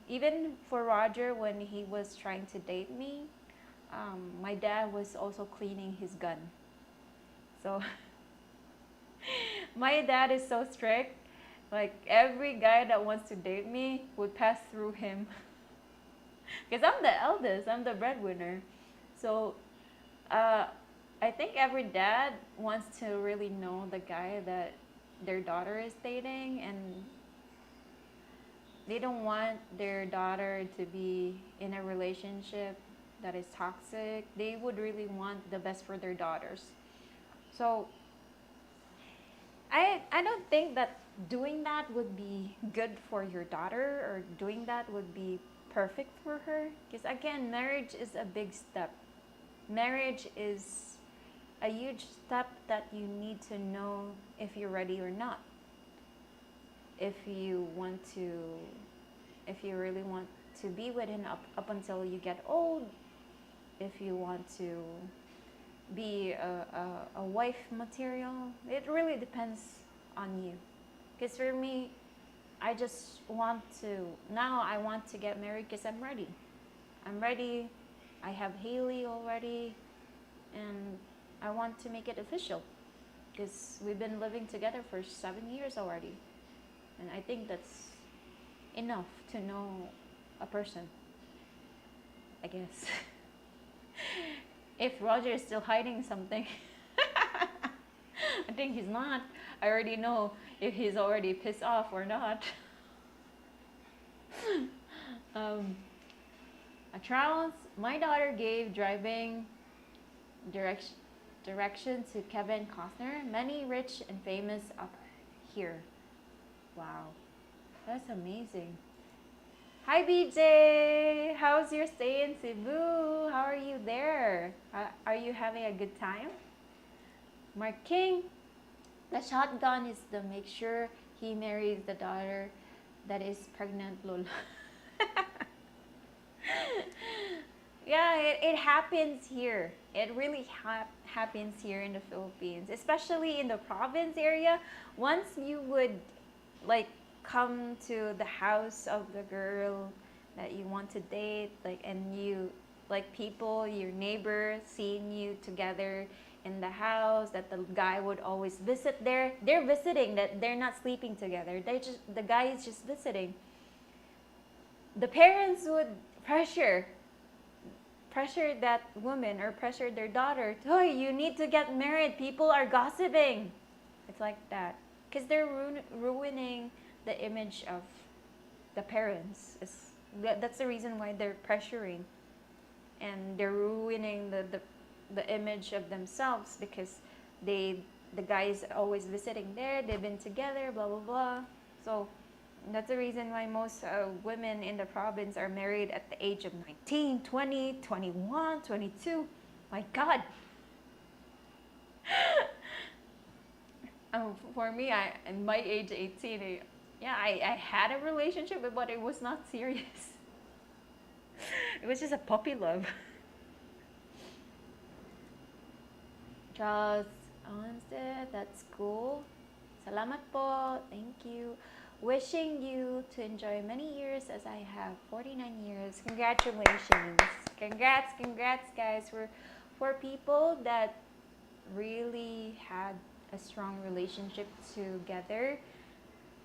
Even for Roger, when he was trying to date me, my dad was also cleaning his gun. So my dad is so strict. Like every guy that wants to date me would pass through him. Because I'm the eldest, I'm the breadwinner. So I think every dad wants to really know the guy that their daughter is dating, and they don't want their daughter to be in a relationship that is toxic. They would really want the best for their daughters. So I don't think that doing that would be good for your daughter, or doing that would be perfect for her. Because again, marriage is a big step. Marriage is a huge step that you need to know if you're ready or not. If you really want to be with him up until you get old, if you want to be a wife material, it really depends on you. Because for me, I want to get married because I'm ready. I'm ready. I have Haley already, and I want to make it official because we've been living together for 7 years already. And I think that's enough to know a person, I guess. If Roger is still hiding something, I think he's not. I already know if he's already pissed off or not. um, Charles, my daughter gave driving direction direction to Kevin Costner. Many rich and famous up here. Wow, that's amazing. Hi BJ, how's your stay in Cebu? How are you there? Are you having a good time? Mark King, the shotgun is to make sure he marries the daughter that is pregnant, lol. Yeah, it happens here. It really happens here in the Philippines, especially in the province area. Once you would like come to the house of the girl that you want to date, like, and you like people, your neighbor seeing you together in the house, that the guy would always visit there. They're visiting, that they're not sleeping together. The guy is just visiting. The parents would pressure pressure that woman or pressure their daughter, oh, you need to get married, people are gossiping. It's like that because they're ruining the image of the parents. That's the reason why they're pressuring, and they're ruining the image of themselves because the guy is always visiting there, they've been together, blah blah blah. So that's the reason why most women in the province are married at the age of 19, 20, 21, 22. My God. For me, in my age 18, I had a relationship, but it was not serious. It was just a puppy love. Just honest, that's cool. Salamat po. Thank you. Wishing you to enjoy many years as I have 49 years. Congratulations. Congrats guys. For people that really had a strong relationship together.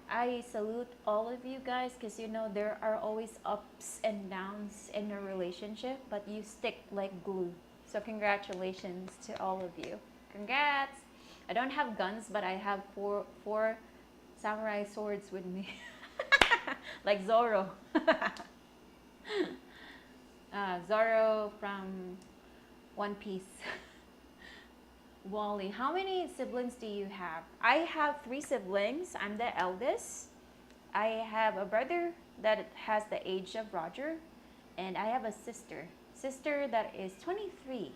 I salute all of you guys because there are always ups and downs in a relationship, but you stick like glue. So congratulations to all of you. Congrats. I don't have guns, but I have four samurai swords with me. Like Zoro. Zoro from One Piece. Wally, how many siblings do you have? I have 3 siblings. I'm the eldest. I have a brother that has the age of Roger, and I have a sister that is 23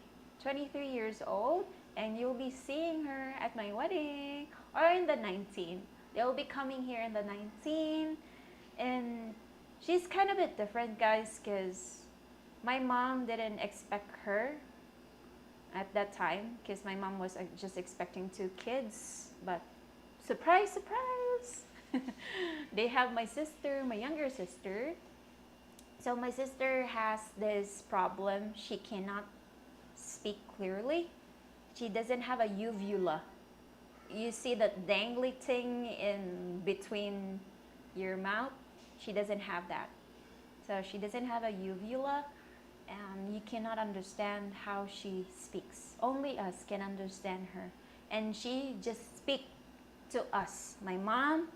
years old, and you'll be seeing her at my wedding or in the 19. They'll be coming here in the 19, and she's kind of a bit different, guys, because my mom didn't expect her at that time because my mom was just expecting 2 kids, but surprise, they have my sister, my younger sister. So my sister has this problem. She cannot speak clearly. She doesn't have a uvula. You see that dangly thing in between your mouth? She doesn't have that. So she doesn't have a uvula, and you cannot understand how she speaks. Only us can understand her. And she just speaks to us, my mom,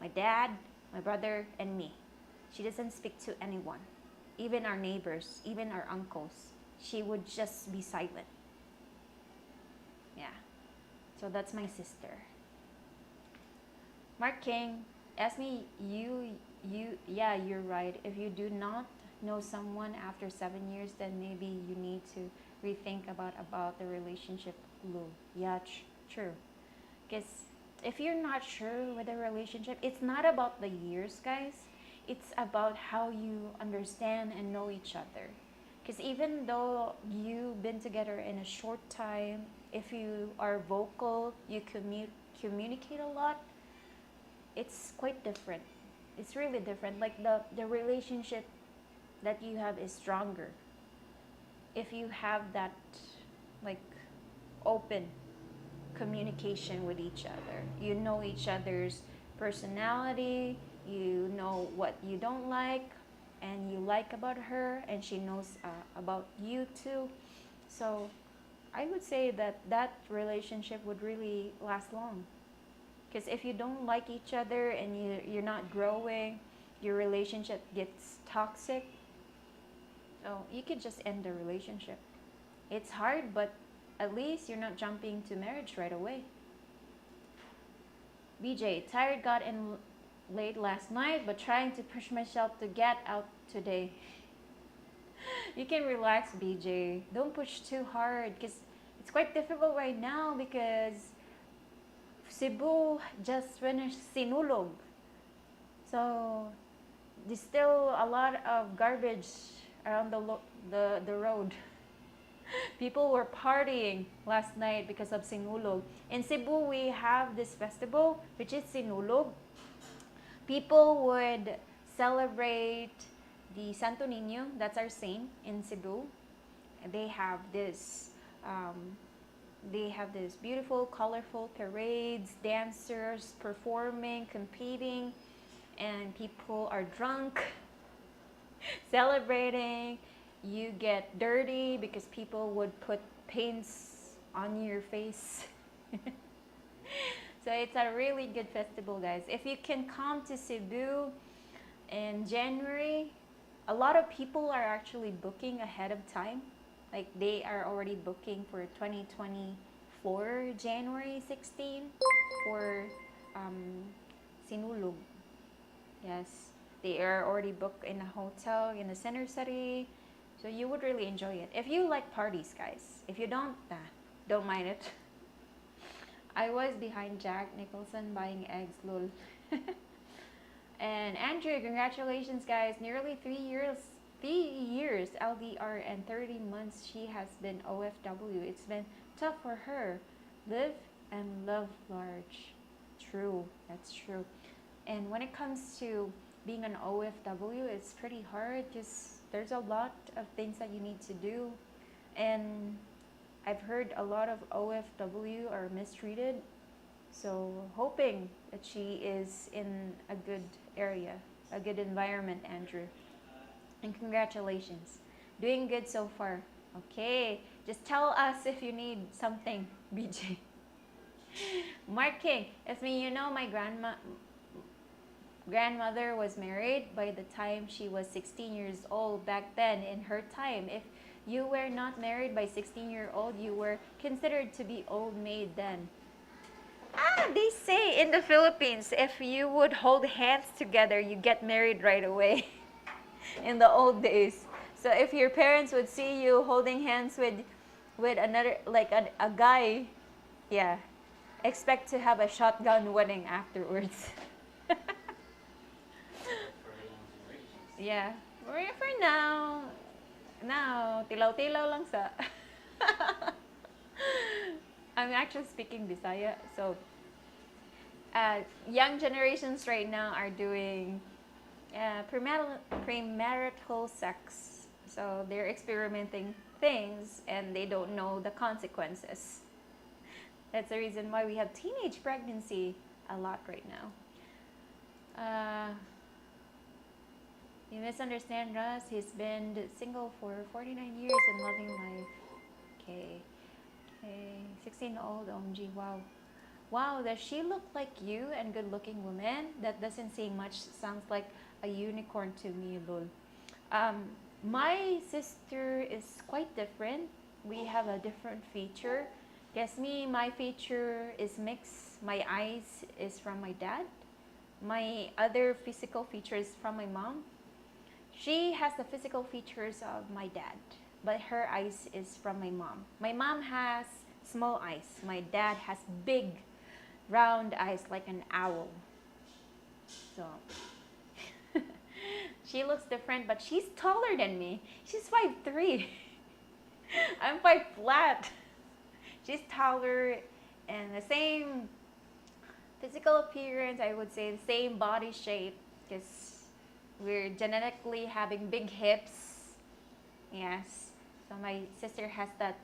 my dad, my brother, and me. She doesn't speak to anyone, even our neighbors, even our uncles. She would just be silent. Yeah. So that's my sister. Mark King, ask me, yeah, you're right. If you do not know someone after 7 years, then maybe you need to rethink about the relationship glue. Yeah, true. Because if you're not sure with a relationship, it's not about the years, guys. It's about how you understand and know each other. Because even though you've been together in a short time, if you are vocal, you communicate a lot, it's quite different. It's really different. Like the relationship that you have is stronger if you have that like open communication with each other. You know each other's personality, you know what you don't like and you like about her, and she knows about you too. So I would say that that relationship would really last long. Because if you don't like each other and you're not growing, your relationship gets toxic. So you could just end the relationship. It's hard, but at least you're not jumping to marriage right away. BJ, tired got in late last night, but trying to push myself to get out today. You can relax, BJ. Don't push too hard because it's quite difficult right now because Cebu just finished Sinulog. So there's still a lot of garbage around the road. People were partying last night because of Sinulog. In Cebu, we have this festival, which is Sinulog. People would celebrate the Santo Niño, that's our saint in Cebu. They have this um, beautiful, colorful parades, dancers performing, competing, and people are drunk, celebrating. You get dirty because people would put paints on your face. So it's a really good festival, guys. If you can come to Cebu in January, a lot of people are actually booking ahead of time. Like they are already booking for 2024 January 16 for Sinulog. Yes, they are already booked in a hotel in the center city. So you would really enjoy it. If you like parties, guys. If you don't, don't mind it. I was behind Jack Nicholson buying eggs, lol. And Andrew, congratulations, guys. Nearly 3 years LDR and 30 months she has been OFW. It's been tough for her. Live and love large. True, that's true. And when it comes to being an OFW, it's pretty hard because there's a lot of things that you need to do. And I've heard a lot of OFW are mistreated. So hoping that she is in a good area, a good environment, Andrew. And congratulations. Doing good so far. Okay, just tell us if you need something, BJ. Mark King, it's me. You know, my grandmother was married by the time she was 16 years old. Back then, in her time, if you were not married by 16-year-old, you were considered to be old maid then. They say in the Philippines, if you would hold hands together, you get married right away. In the old days. So if your parents would see you holding hands with another, like a guy, yeah, expect to have a shotgun wedding afterwards. For the young generations. Yeah. For now, tilaw-tilaw lang sa. I'm actually speaking Bisaya, so young generations right now are doing premarital sex. So they're experimenting things and they don't know the consequences. That's the reason why we have teenage pregnancy a lot right now. You misunderstand Russ. He's been single for 49 years and loving life. Okay. 16-year-old OMG. Wow. Wow, does she look like you and good-looking woman? That doesn't say much. Sounds like a unicorn to me, lol. My sister is quite different. We have a different feature. Guess me, my feature is mixed. My eyes is from my dad. My other physical features from my mom. She has the physical features of my dad, but her eyes is from my mom. My mom has small eyes. My dad has big, round eyes like an owl. So she looks different, but she's taller than me. She's 5'3". I'm 5 flat. She's taller and the same physical appearance, I would say the same body shape because we're genetically having big hips. Yes. So my sister has that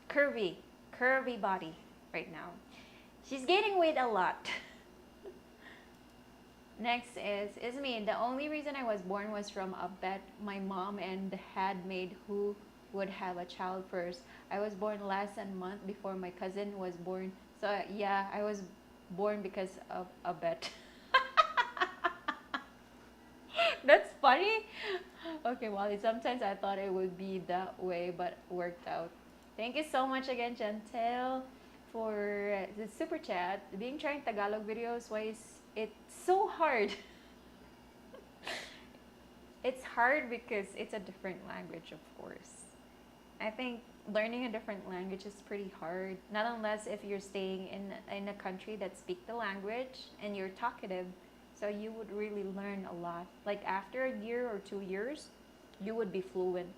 curvy body right now. She's gaining weight a lot. Next is Ismi. The only reason I was born was from a bet my mom and dad made who would have a child first. I was born last month before my cousin was born. So yeah, I was born because of a bet. That's funny. Okay, Wally. Sometimes I thought it would be that way, but worked out. Thank you so much again, Chantel, for the super chat. Being trying Tagalog videos, why is it so hard? It's hard because it's a different language, of course. I think learning a different language is pretty hard. Not unless if you're staying in a country that speak the language and you're talkative, so you would really learn a lot. Like after a year or 2 years, you would be fluent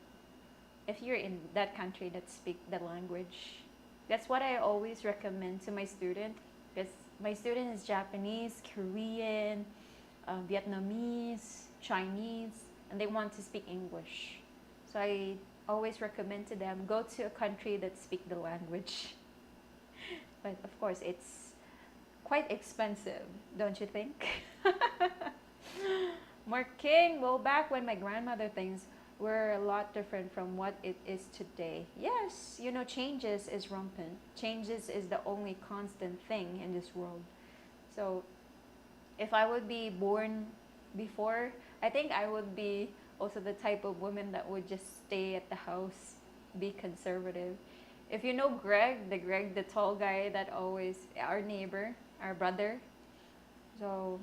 if you're in that country that speak the language. That's what I always recommend to my student because my student is Japanese, Korean, Vietnamese, Chinese, and they want to speak English. So I always recommend to them go to a country that speak the language. But of course, it's quite expensive, don't you think? Mark King, well, back when my grandmother things were a lot different from what it is today. Yes, changes is rampant. Changes is the only constant thing in this world. So if I would be born before, I think I would be also the type of woman that would just stay at the house, be conservative. If you know Greg, the tall guy that always, our neighbor, our brother, so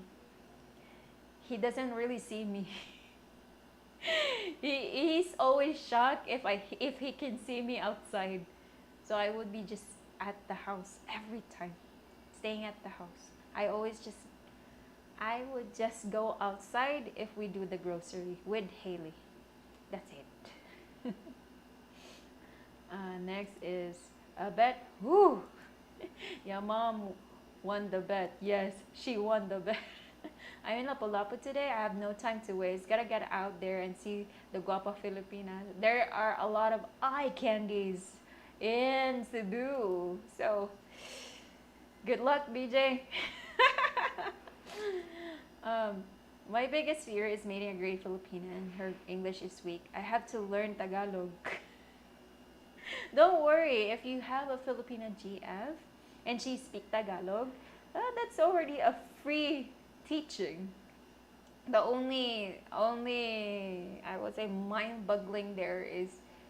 he doesn't really see me. He's always shocked if he can see me outside. So I would be just at the house every time, staying at the house. I would just go outside if we do the grocery with Haley. That's it. Next is a bet. Woo! Yeah, mom won the bet. Yes, she won the bet. I'm in Lapu-Lapu today. I have no time to waste. Gotta get out there and see the Guapa Filipina. There are a lot of eye candies in Cebu. So, good luck, BJ. My biggest fear is meeting a great Filipina and her English is weak. I have to learn Tagalog. Don't worry, if you have a Filipina GF and she speaks Tagalog, that's already a free teaching. The only I would say mind-boggling there is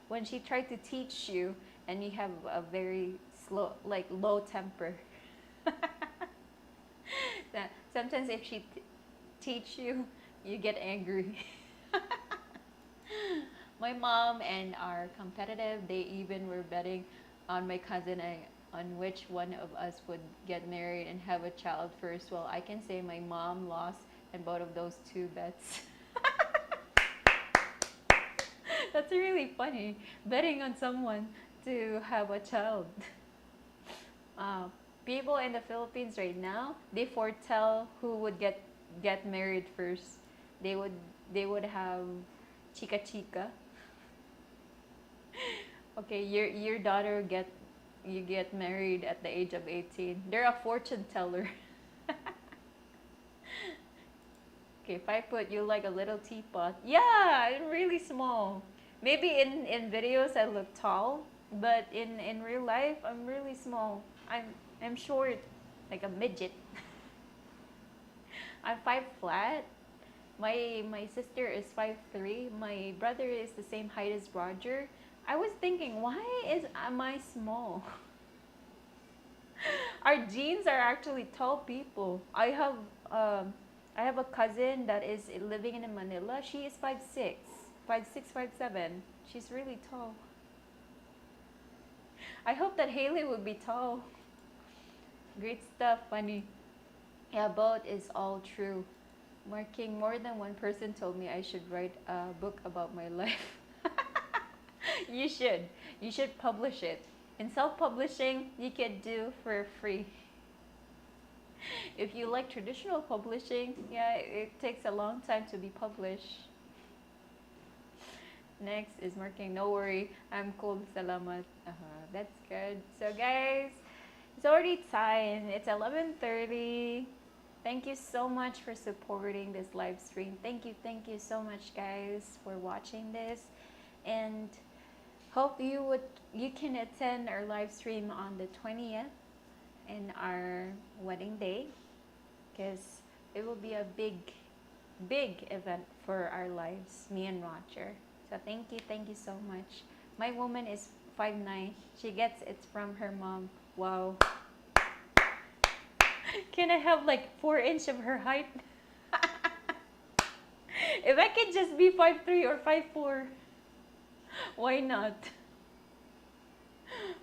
when she tried to teach you and you have a very slow, like low temper. That sometimes if she teach you, you get angry. My mom and are competitive. They even were betting on my cousin on which one of us would get married and have a child first. Well, I can say my mom lost in both of those two bets. That's really funny, betting on someone to have a child. People in the Philippines right now, they foretell who would get married first. They would have chika chika. Okay, your daughter get married at the age of 18. They're a fortune teller. Okay, if I put you like a little teapot, yeah, I'm really small. Maybe in videos I look tall, but in real life I'm really small. I'm short, like a midget. I'm 5 flat. My sister is 5'3". My brother is the same height as Roger. I was thinking, why am I small? Our genes are actually tall people. I have a cousin that is living in Manila. She is 5'6", 5'6", 5'7". She's really tall. I hope that Haley would be tall. Great stuff, funny. Yeah, both is all true. Marking, more than one person told me I should write a book about my life. You should. You should publish it. In self-publishing, you can do for free. If you like traditional publishing, yeah, it takes a long time to be published. Next is marking, no worry, I'm cool, salamat. That's good. So guys, it's already time. It's 11:30. Thank you so much for supporting this live stream. Thank you so much guys for watching this. And Hope you can attend our live stream on the 20th in our wedding day, because it will be a big event for our lives, me and Roger. So thank you so much. My woman is 5'9". She gets it from her mom. Wow. Can I have like 4 inch of her height? If I could just be 5'3" or 5'4", why not?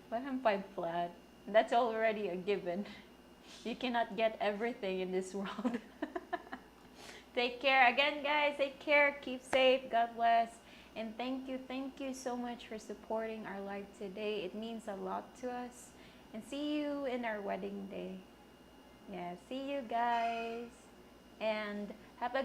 But I'm 5 flat. That's already a given. You cannot get everything in this world. Take care. Again, guys, take care. Keep safe. God bless. And thank you so much for supporting our live today. It means a lot to us. And see you in our wedding day. Yeah, see you guys. And have a